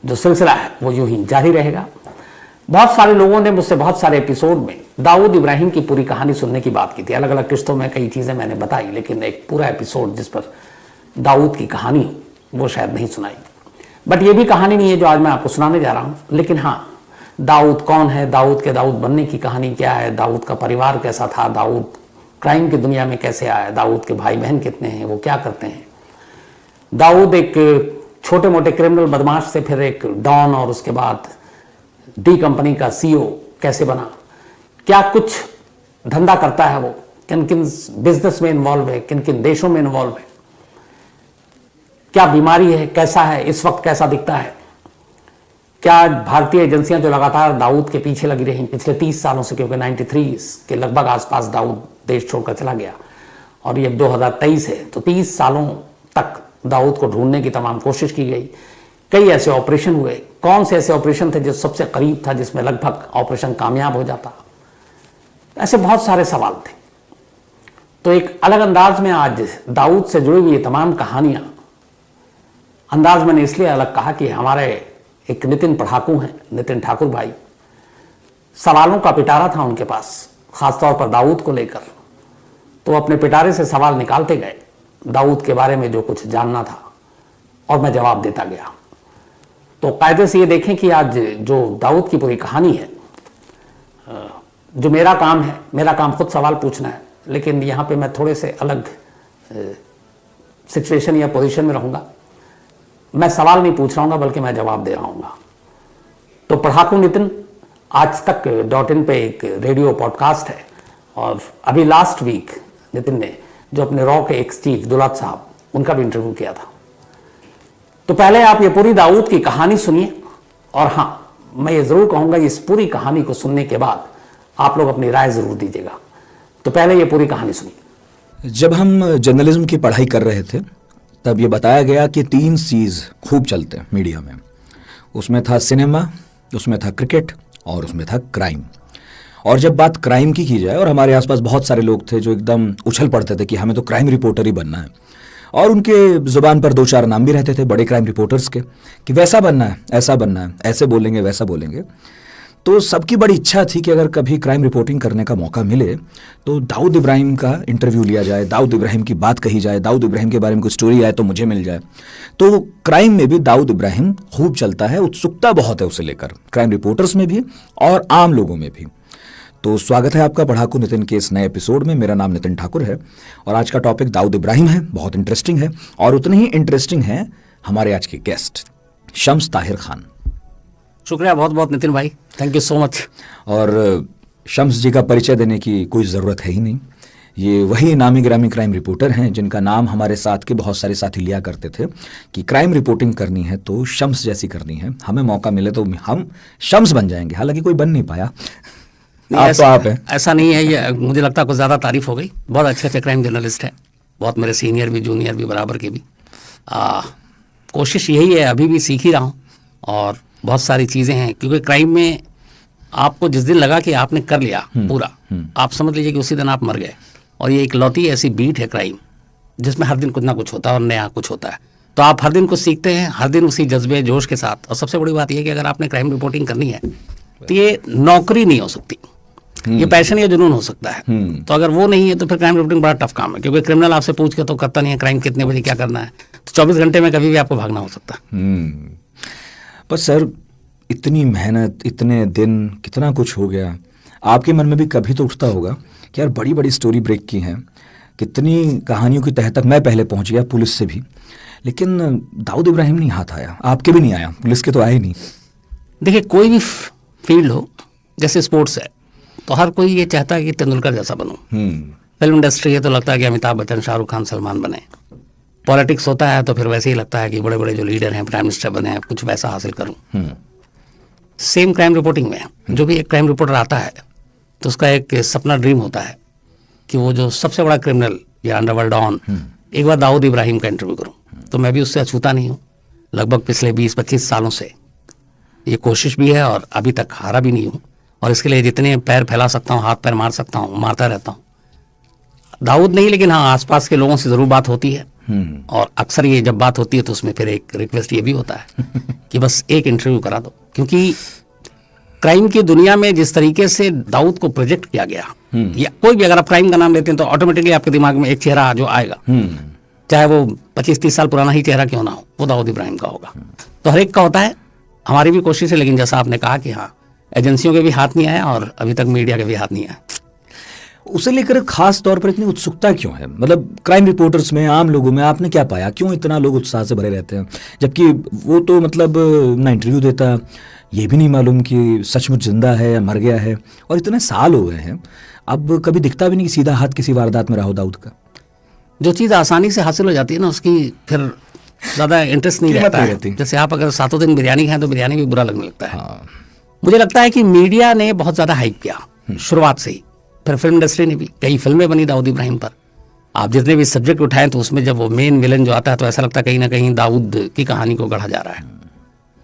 जो सिलसिला है वो यूं ही जारी रहेगा। बहुत सारे लोगों ने मुझसे बहुत सारे एपिसोड में दाऊद इब्राहिम की पूरी कहानी सुनने की बात की थी। अलग अलग किस्तों में कई चीज़ें मैंने बताई, लेकिन एक पूरा एपिसोड जिस पर दाऊद की कहानी हो वो शायद नहीं सुनाई। बट ये भी कहानी नहीं है जो आज मैं आपको सुनाने जा रहा हूँ। लेकिन हाँ, दाऊद कौन है, दाऊद के दाऊद बनने की कहानी क्या है, दाऊद का परिवार कैसा था, दाऊद क्राइम की दुनिया में कैसे आया, दाऊद के भाई बहन कितने हैं, वो क्या करते हैं, दाऊद एक छोटे मोटे क्रिमिनल बदमाश से फिर एक डॉन और उसके बाद डी कंपनी का सीईओ कैसे बना, क्या कुछ धंधा करता है वो, किन किन बिजनेस में इन्वॉल्व है, किन किन देशों में इन्वॉल्व है, क्या बीमारी है, कैसा है इस वक्त, कैसा दिखता है, क्या भारतीय एजेंसियां जो लगातार दाऊद के पीछे लगी रही पिछले 30 सालों से, क्योंकि 93 के लगभग आसपास दाऊद देश छोड़कर चला गया और ये 2023 है, तो 30 सालों तक दाऊद को ढूंढने की तमाम कोशिश की गई। कई ऐसे ऑपरेशन हुए, कौन से ऐसे ऑपरेशन थे जो सबसे करीब था जिसमें लगभग ऑपरेशन कामयाब हो जाता, ऐसे बहुत सारे सवाल थे। तो एक अलग अंदाज में आज दाऊद से जुड़ी हुई ये तमाम कहानियां, अंदाज मैंने इसलिए अलग कहा कि हमारे एक नितिन पढ़ाकू हैं, नितिन ठाकुर भाई, सवालों का पिटारा था उनके पास, खासतौर पर दाऊद को लेकर। तो अपने पिटारे से सवाल निकालते गए दाऊद के बारे में जो कुछ जानना था, और मैं जवाब देता गया। तो कायदे से ये देखें कि आज जो दाऊद की पूरी कहानी है, जो मेरा काम है, मेरा काम खुद सवाल पूछना है, लेकिन यहाँ पे मैं थोड़े से अलग सिचुएशन या पोजीशन में रहूँगा। मैं सवाल नहीं पूछ रहा हूँ बल्कि मैं जवाब दे रहा हूँ। तो पढ़ाकू नितिन आज तक .in पे एक रेडियो पॉडकास्ट है, और अभी लास्ट वीक नितिन ने जो अपने रॉ के एक्स चीफ दुलात साहब, उनका भी इंटरव्यू किया था। तो पहले आप ये पूरी दाऊद की कहानी सुनिए, और हाँ, मैं ये जरूर कहूँगा इस पूरी कहानी को सुनने के बाद आप लोग अपनी राय जरूर दीजिएगा। तो पहले ये पूरी कहानी सुनिए। जब हम जर्नलिज्म की पढ़ाई कर रहे थे तब ये बताया गया कि 3 चीज़ खूब चलते हैं मीडिया में। उसमें था सिनेमा, उसमें था क्रिकेट और उसमें था क्राइम। और जब बात क्राइम की जाए, और हमारे आसपास बहुत सारे लोग थे जो एकदम उछल पड़ते थे कि हमें तो क्राइम रिपोर्टर ही बनना है, और उनके ज़ुबान पर 2-4 नाम भी रहते थे बड़े क्राइम रिपोर्टर्स के कि वैसा बनना है, ऐसा बनना है, ऐसे बोलेंगे, वैसा बोलेंगे। तो सबकी बड़ी इच्छा थी कि अगर कभी क्राइम रिपोर्टिंग करने का मौका मिले तो दाऊद इब्राहिम का इंटरव्यू लिया जाए, दाऊद इब्राहिम की बात कही जाए, दाऊद इब्राहिम के बारे में कोई स्टोरी आए तो मुझे मिल जाए। तो क्राइम में भी दाऊद इब्राहिम खूब चलता है, उत्सुकता बहुत है उसे लेकर, क्राइम रिपोर्टर्स में भी और आम लोगों में भी। तो स्वागत है आपका पढ़ाकू नितिन के इस नए एपिसोड में। मेरा नाम नितिन ठाकुर है और आज का टॉपिक दाऊद इब्राहिम है। बहुत इंटरेस्टिंग है, और उतने ही इंटरेस्टिंग है हमारे आज के गेस्ट शम्स ताहिर खान। शुक्रिया बहुत बहुत नितिन भाई, थैंक यू सो मच। और शम्स जी का परिचय देने की कोई ज़रूरत है ही नहीं। ये वही नामी ग्रामी क्राइम रिपोर्टर हैं जिनका नाम हमारे साथ के बहुत सारे साथी लिया करते थे कि क्राइम रिपोर्टिंग करनी है तो शम्स जैसी करनी है, हमें मौका मिले तो हम शम्स बन जाएंगे। हालांकि कोई बन नहीं पाया। आप हैं। ऐसा नहीं है, ये मुझे लगता है कुछ ज़्यादा तारीफ हो गई। बहुत अच्छे क्राइम जर्नलिस्ट हैं, बहुत मेरे सीनियर भी जूनियर भी बराबर के भी। कोशिश यही है, अभी भी सीख ही रहा हूँ, और बहुत सारी चीज़ें हैं, क्योंकि क्राइम में आपको जिस दिन लगा कि आपने कर लिया पूरा, आप समझ लीजिए कि उसी दिन आप मर गए। और ये एक लौती ऐसी बीट है क्राइम, जिसमें हर दिन कुछ ना कुछ होता है और नया कुछ होता है। तो आप हर दिन कुछ सीखते हैं, हर दिन उसी जज्बे जोश के साथ। और सबसे बड़ी बात यह है कि अगर आपने क्राइम रिपोर्टिंग करनी है तो ये नौकरी नहीं हो सकती, ये पैशन या जुनून हो सकता है। तो अगर वो नहीं है तो फिर क्राइम रिपोर्टिंग बड़ा टफ काम है, क्योंकि क्रिमिनल आपसे पूछ के तो करता नहीं है क्राइम कितने बजे क्या करना है। तो 24 घंटे में कभी भी आपको भागना हो सकता है। पर सर, इतनी मेहनत, इतने दिन, कितना कुछ हो गया, आपके मन में भी कभी तो उठता होगा कि यार बड़ी बड़ी स्टोरी ब्रेक की हैं, कितनी कहानियों की तह तक मैं पहले पहुंच गया पुलिस से भी, लेकिन दाऊद इब्राहिम नहीं हाथ आया, आपके भी नहीं आया, पुलिस के तो आए नहीं। देखिए, कोई भी फील्ड हो, जैसे स्पोर्ट्स है, तो हर कोई ये चाहता है कि तेंदुलकर जैसा बनूं। फिल्म इंडस्ट्री है तो लगता है कि अमिताभ बच्चन, शाहरुख खान, सलमान बने। पॉलिटिक्स होता है तो फिर वैसे ही लगता है कि बड़े बड़े जो लीडर हैं, प्राइम मिनिस्टर बने हैं, कुछ वैसा हासिल करूं। सेम क्राइम रिपोर्टिंग में जो भी एक क्राइम रिपोर्टर आता है तो उसका एक सपना, ड्रीम होता है कि वो जो सबसे बड़ा क्रिमिनल या अंडरवर्ल्ड डॉन, एक बार दाऊद इब्राहिम का इंटरव्यू करूं। तो मैं भी उससे अछूता नहीं हूँ। लगभग पिछले 20-25 सालों से ये कोशिश भी है और अभी तक हारा भी नहीं हूँ, और इसके लिए जितने पैर फैला सकता हूँ, हाथ पैर मार सकता हूँ, मारता रहता हूँ। दाऊद नहीं, लेकिन हाँ, आसपास के लोगों से ज़रूर बात होती है। और अक्सर ये जब बात होती है तो उसमें फिर एक रिक्वेस्ट ये भी होता है कि बस एक इंटरव्यू करा दो, क्योंकि क्राइम की दुनिया में जिस तरीके से दाऊद को प्रोजेक्ट किया गया, या कोई भी अगर आप क्राइम का नाम लेते हैं तो ऑटोमेटिकली आपके दिमाग में एक चेहरा जो आएगा, चाहे वो 25-30 साल पुराना ही चेहरा क्यों ना हो, वो दाऊद इब्राहिम का होगा। तो हर एक का होता है, हमारी भी कोशिश है, लेकिन जैसा आपने कहा कि हाँ, एजेंसियों के भी हाथ नहीं आया और अभी तक मीडिया के भी हाथ नहीं आया। उसे लेकर खास तौर पर इतनी उत्सुकता क्यों है? मतलब क्राइम रिपोर्टर्स में, आम लोगों में आपने क्या पाया, क्यों इतना लोग उत्साह से भरे रहते हैं? जबकि वो तो मतलब ना इंटरव्यू देता, ये भी नहीं मालूम कि सचमुच जिंदा है या मर गया है, और इतने साल हो गए हैं, अब कभी दिखता भी नहीं कि सीधा हाथ किसी वारदात में रहा हो दाऊद का। जो चीज़ आसानी से हासिल हो जाती है ना, उसकी फिर ज़्यादा इंटरेस्ट नहीं रहता है। जैसे आप अगर सातों दिन बिरयानी खाएं तो बिरयानी भी बुरा लगने लगता है। मुझे लगता है कि मीडिया ने बहुत ज़्यादा हाइप किया शुरुआत से ही, फिर फिल्म इंडस्ट्री ने भी, कई फिल्में बनी दाऊद इब्राहिम पर। आप जितने भी सब्जेक्ट उठाएं तो उसमें जब वो मेन विलन जो आता है तो ऐसा लगता है कहीं ना कहीं दाऊद की कहानी को गढ़ा जा रहा है।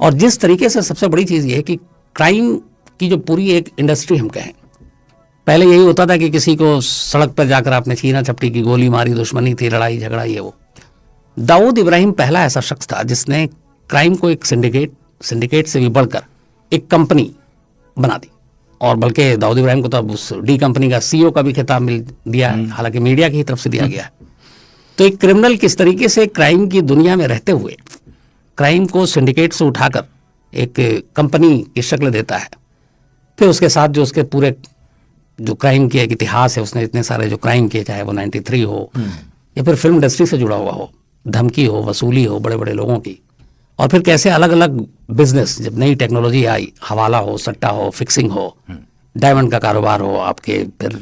और जिस तरीके से, सबसे बड़ी चीज़ ये है कि क्राइम की जो पूरी एक इंडस्ट्री हम कहें, पहले यही होता था कि किसी को सड़क पर जाकर आपने छीना झपटी की, गोली मारी, दुश्मनी थी, लड़ाई झगड़ा, ये वो। दाऊद इब्राहिम पहला ऐसा शख्स था जिसने क्राइम को एक सिंडिकेट से भी बढ़कर एक कंपनी बना दी। और बल्कि दाऊद इब्राहिम को तो अब उस डी कंपनी का सीईओ का भी खिताब मिल दिया है, हालांकि मीडिया की तरफ से दिया गया है। तो एक क्रिमिनल किस तरीके से क्राइम की दुनिया में रहते हुए क्राइम को सिंडिकेट से उठाकर एक कंपनी की शक्ल देता है, फिर उसके साथ जो उसके पूरे जो क्राइम की एक इतिहास है, उसने इतने सारे जो क्राइम किए, चाहे वो 93 हो या फिर फिल्म इंडस्ट्री से जुड़ा हुआ हो, धमकी हो, वसूली हो बड़े बड़े लोगों की, और फिर कैसे अलग अलग बिजनेस, जब नई टेक्नोलॉजी आई, हवाला हो, सट्टा हो, फिक्सिंग हो, डायमंड का कारोबार हो, आपके फिर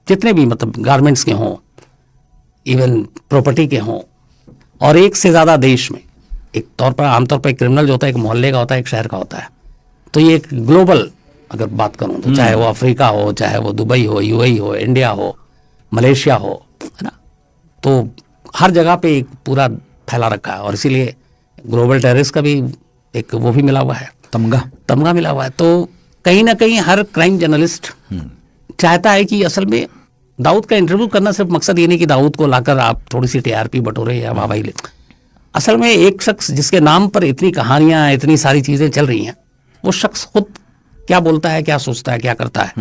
जितने भी मतलब गारमेंट्स के हों, इवन प्रॉपर्टी के हों, और एक से ज़्यादा देश में, एक तौर पर आमतौर पर एक क्रिमिनल जो होता है एक मोहल्ले का होता है, एक शहर का होता है। तो ये एक ग्लोबल अगर बात करूं तो चाहे वो अफ्रीका हो, चाहे वो दुबई हो, यूएई हो, इंडिया हो, मलेशिया हो, है ना, तो हर जगह पे एक पूरा फैला रखा है। और इसीलिए ग्लोबल टेररिस्ट का भी एक वो भी मिला हुआ है, तमगा मिला हुआ है। तो कहीं ना कहीं हर क्राइम जर्नलिस्ट चाहता है कि असल में दाऊद का इंटरव्यू करना सिर्फ मकसद ये नहीं कि दाऊद को लाकर आप थोड़ी सी टीआरपी बटोरे या वाहवाही ले। असल में एक शख्स जिसके नाम पर इतनी कहानियां, इतनी सारी चीजें चल रही हैं, वो शख्स खुद क्या बोलता है, क्या सोचता है, क्या करता है,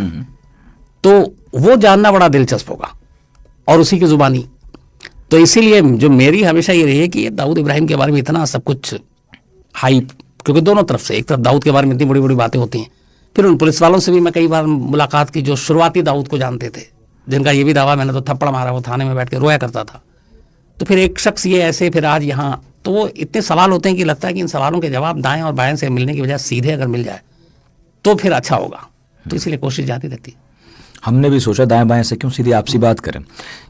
तो वो जानना बड़ा दिलचस्प होगा, और उसी की जुबानी। तो इसीलिए जो मेरी हमेशा ये रही है कि दाऊद इब्राहिम के बारे में इतना सब कुछ हाइप, क्योंकि दोनों तरफ से, एक तरफ दाऊद के बारे में इतनी बड़ी बड़ी बातें होती हैं, फिर उन पुलिस वालों से भी मैं कई बार मुलाकात की जो शुरुआती दाऊद को जानते थे, जिनका ये भी दावा मैंने तो थप्पड़ मारा, वो थाने में बैठ के रोया करता था। तो फिर एक शख्स ये ऐसे, फिर आज यहाँ, तो वो इतने सवाल होते हैं कि लगता है कि इन सवालों के जवाब दाएं और बाएं से मिलने की वजह सीधे अगर मिल जाए तो फिर अच्छा होगा। तो इसीलिए कोशिश जाती रहती है। हमने भी सोचा दाएं बाएं से क्यों सीधी आपसी बात करें,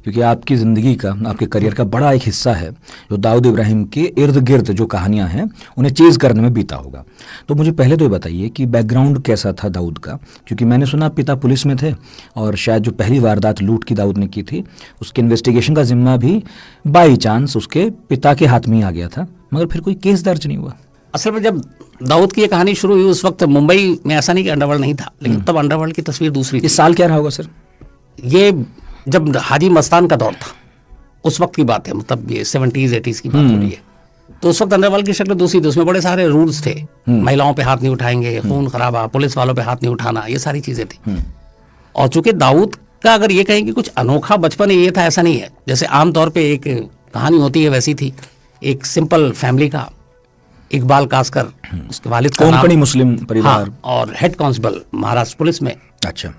क्योंकि आपकी ज़िंदगी का, आपके करियर का बड़ा एक हिस्सा है जो दाऊद इब्राहिम के इर्द गिर्द जो कहानियां हैं उन्हें चेज़ करने में बीता होगा। तो मुझे पहले तो ये बताइए कि बैकग्राउंड कैसा था दाऊद का, क्योंकि मैंने सुना पिता पुलिस में थे और शायद जो पहली वारदात लूट की दाऊद ने की थी उसके इन्वेस्टिगेशन का जिम्मा भी बाई चांस उसके पिता के हाथ में ही आ गया था, मगर फिर कोई केस दर्ज नहीं हुआ। असल में जब दाऊद की ये कहानी शुरू हुई उस वक्त मुंबई में ऐसा नहीं कि अंडरवर्ल्ड नहीं था, लेकिन तब अंडरवर्ल्ड की तस्वीर दूसरी थी। इस साल क्या रहा होगा सर? ये जब हाजी मस्तान का दौर था उस वक्त की बात है, मतलब ये 70s 80s की बात हो रही है। तो उस वक्त अंडरवर्ल्ड की शक्ल दूसरी थी, उसमें बड़े सारे रूल्स थे, महिलाओं पे हाथ नहीं उठाएंगे, खून खराबा, पुलिस वालों पे हाथ नहीं उठाना, ये सारी चीजें थी। और चूंकि दाऊद का अगर ये कहें कि कुछ अनोखा बचपन ये था, ऐसा नहीं है। जैसे आमतौर पर एक कहानी होती है वैसी थी, एक सिंपल फैमिली का, इकबाल कासकर उसके वालिद का नाम, मुस्लिम परिवार, हाँ, और हेड कांस्टेबल महाराष्ट्र पुलिस में। अच्छा,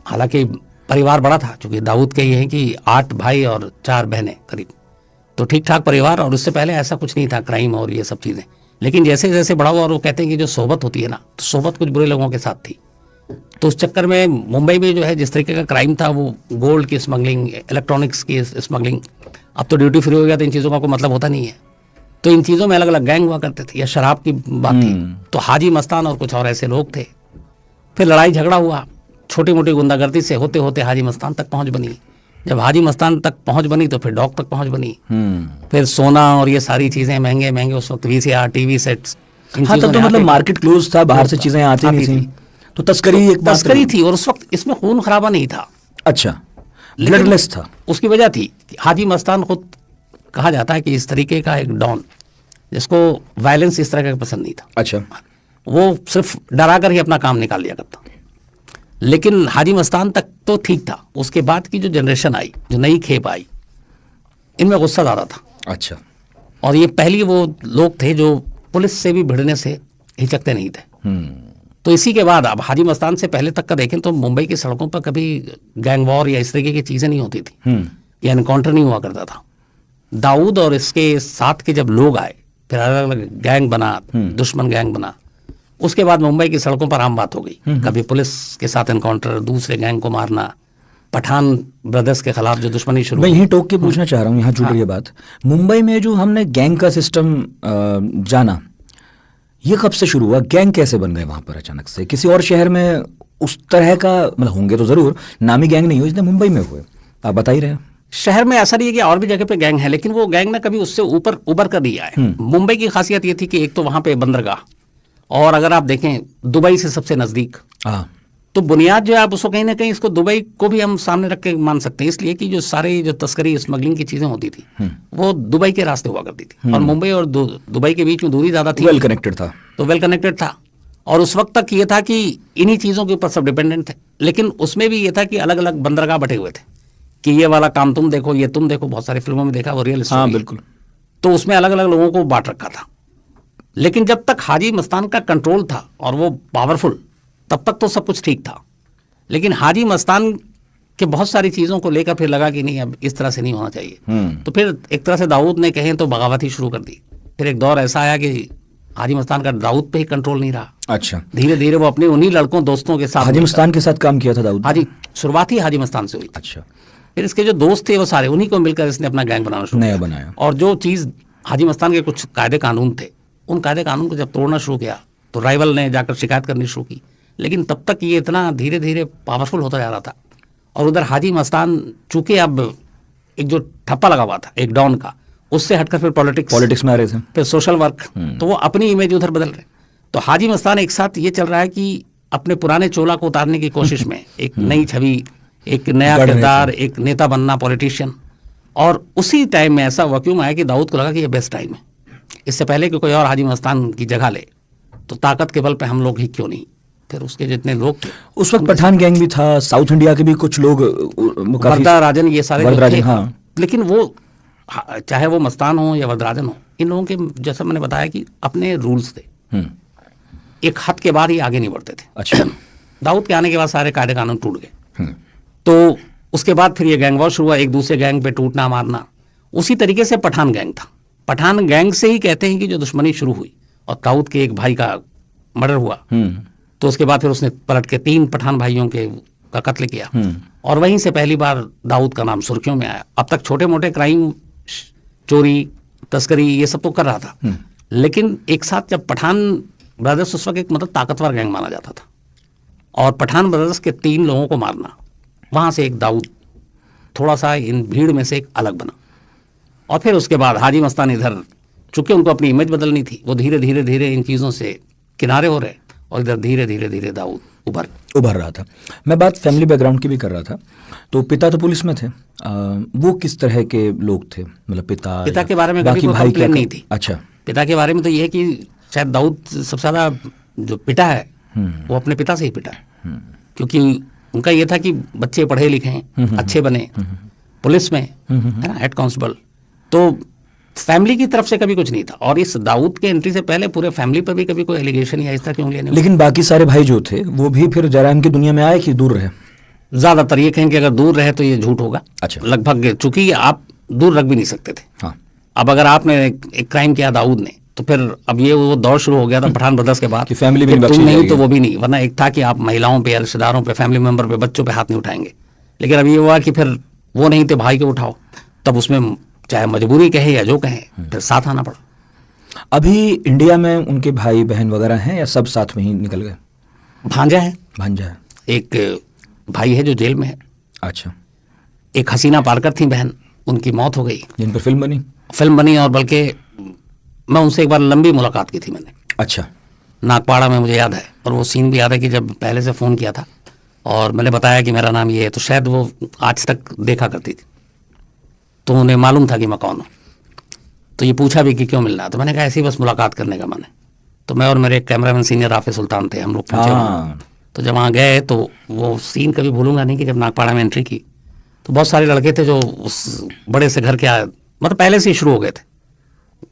हालांकि परिवार बड़ा था, क्योंकि दाऊद के ये है कि 8 भाई और 4 बहनें करीब, तो ठीक ठाक परिवार। और उससे पहले ऐसा कुछ नहीं था क्राइम और ये सब चीज़ें। लेकिन जैसे जैसे बड़ा हुआ, और वो कहते हैं कि जो सोहबत होती है ना, तो सोहबत कुछ बुरे लोगों के साथ थी। तो उस चक्कर में मुंबई में जो है जिस तरीके का क्राइम था, वो गोल्ड की स्मगलिंग, इलेक्ट्रॉनिक्स की स्मगलिंग, अब तो ड्यूटी फ्री हो गया तो इन चीज़ों का कोई मतलब होता नहीं है। तो इन चीज़ों में अलग अलग गैंग हुआ करते थे, या शराब की बात थी तो हाजी मस्तान और कुछ और ऐसे लोग थे। फिर लड़ाई झगड़ा हुआ, छोटी मोटी गुंडागर्दी से होते होते हाजी मस्तान तक पहुंच बनी। जब हाजी मस्तान तक पहुंच बनी तो फिर डॉग तक पहुंच बनी, फिर सोना और ये सारी चीज़ें महंगे महंगे उस वक्त VCR टीवी सेट्स। हाँ, तब तो मतलब मार्केट क्लोज था, बाहर से चीज़ें आती नहीं थी, तो तस्करी थी। और उस वक्त इसमें खून खराबा नहीं था। अच्छा, ब्लडलेस था। उसकी वजह थी कि हाजी मस्तान खुद कहा जाता है कि इस तरीके का एक डॉन जिसको वायलेंस इस तरह का पसंद नहीं था, अच्छा, वो सिर्फ डरा कर ही अपना काम निकाल लिया करता। लेकिन हाजी मस्तान तक तो ठीक था, उसके बाद की जो जनरेशन आई, जो नई खेप आई, इनमें गुस्सा ज़्यादा था। अच्छा, और ये पहली वो लोग थे जो पुलिस से भी भिड़ने से हिचकते नहीं थे। तो इसी के बाद अब हाजी मस्तान से पहले तक का देखें तो मुंबई की सड़कों पर कभी गैंग वॉर या इस तरीके की चीज़ें नहीं होती थी, या एनकाउंटर नहीं हुआ करता था। दाऊद और इसके साथ के जब लोग आए, फिर अलग अलग गैंग बना, दुश्मन गैंग बना, उसके बाद मुंबई की सड़कों पर आम बात हो गई। कभी पुलिस के साथ एनकाउंटर, दूसरे गैंग को मारना, पठान ब्रदर्स के खिलाफ जो दुश्मनी शुरू। मैं यहीं टोक के पूछना चाह रहा हूँ, यहाँ जुड़ रही है बात। मुंबई में जो हमने गैंग का सिस्टम जाना, ये कब से शुरू हुआ? गैंग कैसे बन गए वहां पर अचानक से? किसी और शहर में उस तरह का मतलब होंगे तो जरूर, नामी गैंग नहीं हुए जितने मुंबई में हुए, आप बता ही रहे हैं। शहर में ऐसा नहीं है कि और भी जगह पे गैंग है, लेकिन वो गैंग ना कभी उससे ऊपर उबर कर नहीं आए। मुंबई की खासियत ये थी कि एक तो वहां पे बंदरगाह, और अगर आप देखें दुबई से सबसे नजदीक, तो बुनियाद जो है आप उसको कहीं ना कहीं इसको दुबई को भी हम सामने रख के मान सकते हैं, इसलिए कि जो सारी जो तस्करी स्मगलिंग की चीजें होती थी वो दुबई के रास्ते हुआ करती थी, और मुंबई और दुबई के बीच में दूरी ज्यादा थी, वेल कनेक्टेड था, तो वेल कनेक्टेड था। और उस वक्त तक ये था कि इन्हीं चीजों के ऊपर सब डिपेंडेंट थे। लेकिन उसमें भी ये था कि अलग अलग बंदरगाह बटे हुए थे कि ये वाला काम तुम देखो, ये तुम देखो, बहुत सारी फिल्मों में देखा, वो रियल स्टोरी। हाँ बिल्कुल। तो उसमें अलग अलग लोगों को बांट रखा था। लेकिन जब तक हाजी मस्तान का कंट्रोल था और वो पावरफुल, तब तक तो सब कुछ ठीक था। लेकिन हाजी मस्तान के बहुत सारी चीज़ों को लेकर फिर लगा कि नहीं, अब इस तरह से नहीं होना चाहिए। तो फिर एक तरह से दाऊद ने कहें तो बगावत ही शुरू कर दी। फिर एक दौर ऐसा आया कि हाजी मस्तान का दाऊद पे ही कंट्रोल नहीं रहा। अच्छा, धीरे धीरे वो अपने उन्हीं लड़कों दोस्तों के साथ, हाजी मस्तान के साथ काम किया था दाऊद? हाजी, शुरुआत ही हाजी मस्तान से हुई। अच्छा, फिर इसके जो दोस्त थे वो सारे उन्हीं को मिलकर इसने अपना गैंग बनाना शुरू नया बनाया। और जो चीज़ हाजी मस्तान के कुछ कायदे कानून थे, उन कायदे कानून को जब तोड़ना शुरू किया तो राइवल ने जाकर शिकायत करनी शुरू की। लेकिन तब तक ये इतना धीरे धीरे पावरफुल होता जा रहा था। और उधर हाजी मस्तान चूंकि अब एक जो ठप्पा लगा हुआ था एक डॉन का, उससे हटकर फिर पॉलिटिक्स में आ रहे थे, फिर सोशल वर्क, तो वो अपनी इमेज उधर बदल रहे। तो हाजी मस्तान एक साथ ये चल रहा है कि अपने पुराने चोला को उतारने की कोशिश में एक नई छवि, एक नया किरदार, एक नेता बनना, पॉलिटिशियन। और उसी टाइम में ऐसा वैक्यूम आया कि दाऊद को लगा कि ये बेस्ट टाइम है, इससे पहले कि कोई और हाजी मस्तान की जगह ले, तो ताकत के बल पे हम लोग ही क्यों नहीं। फिर उसके जितने लोग थे, उस वक्त पठान गैंग भी था, साउथ इंडिया के भी कुछ लोग, वरदराजन, ये सारे लोग थे। हाँ। लेकिन वो चाहे वो मस्तान हो या वरदराजन हो, इन लोगों के जैसा मैंने बताया कि अपने रूल्स थे, एक हद के बाद ही आगे नहीं बढ़ते थे। अच्छा, दाऊद के आने के बाद सारे कायदे कानून टूट गए। तो उसके बाद फिर ये गैंग वॉर शुरू हुआ, एक दूसरे गैंग पे टूटना मारना। उसी तरीके से पठान गैंग था। पठान गैंग से ही कहते हैं कि जो दुश्मनी शुरू हुई और दाऊद के एक भाई का मर्डर हुआ, तो उसके बाद फिर उसने पलट के 3 पठान भाइयों के का कत्ल किया, और वहीं से पहली बार दाऊद का नाम सुर्खियों में आया। अब तक छोटे मोटे क्राइम, चोरी, तस्करी, ये सब तो कर रहा था, लेकिन एक साथ जब पठान ब्रदर्स, उस वक्त एक मतलब ताकतवर गैंग माना जाता था, और पठान ब्रदर्स के 3 लोगों को मारना, वहाँ से एक दाऊद थोड़ा सा इन भीड़ में से एक अलग बना। और फिर उसके बाद हाजी मस्तान इधर, चूंकि उनको अपनी इमेज बदलनी थी, वो धीरे धीरे धीरे इन चीज़ों से किनारे हो रहे, और इधर धीरे धीरे धीरे दाऊद उभर रहा था। मैं बात फैमिली बैकग्राउंड की भी कर रहा था। तो पिता तो पुलिस में थे, वो किस तरह के लोग थे? मतलब पिता के बारे में कभी कोई कंप्लेन नहीं थी। अच्छा, पिता के बारे में तो ये है कि शायद दाऊद सबसे ज़्यादा जो पिटा है वो अपने पिता से ही पिटा है, क्योंकि उनका ये था कि बच्चे पढ़े लिखे हैं, अच्छे बने, पुलिस में है ना, हेड कांस्टेबल। तो फैमिली की तरफ से कभी कुछ नहीं था। और इस दाऊद के एंट्री से पहले पूरे फैमिली पर भी कभी कोई एलिगेशन या इस तरह की उंगलियां नहीं। लेकिन बाकी सारे भाई जो थे वो भी फिर जराइम की दुनिया में आए कि दूर रहे? ज्यादातर ये कहें कि अगर दूर रहे तो ये झूठ होगा। अच्छा, लगभग, चूंकि आप दूर रख भी नहीं सकते थे। हाँ। अब अगर आपने एक क्राइम किया दाऊद ने, तो फिर अब ये वो दौर शुरू हो गया था पठान ब्रदर्स के बाद कि फैमिली भी तुम नहीं तो वो भी नहीं। वरना एक था कि आप महिलाओं पे, रिश्तेदारों पे, फैमिली मेंबर पे, बच्चों पे हाथ नहीं उठाएंगे। लेकिन अब ये हुआ कि फिर वो नहीं थे, भाई को उठाओ। तब उसमें चाहे मजबूरी कहे या जो कहें, फिर साथ आना पड़ा। अभी इंडिया में उनके भाई बहन वगैरह हैं या सब साथ में ही निकल गए? भांजा है, एक भाई है जो जेल में है। अच्छा। एक हसीना पारकर थी बहन, उनकी मौत हो गई, जिन पर फिल्म बनी। और बल्कि मैं उनसे एक बार लंबी मुलाकात की थी मैंने। अच्छा। नागपाड़ा में, मुझे याद है। और वो सीन भी याद है कि जब पहले से फ़ोन किया था और मैंने बताया कि मेरा नाम ये है, तो शायद वो आज तक देखा करती थी, तो उन्हें मालूम था कि मैं कौन हूँ। तो ये पूछा भी कि क्यों मिलना है, तो मैंने कहा ऐसे ही बस मुलाकात करने का मन है। तो मैं और मेरे कैमरामैन सीनियर राफे सुल्तान थे, हम लोग पहुंचे वहाँ। तो जब वहाँ गए तो वो सीन कभी भूलूंगा नहीं कि जब नागपाड़ा में एंट्री की तो बहुत सारे लड़के थे जो उस बड़े से घर के मतलब पहले से ही शुरू हो गए थे,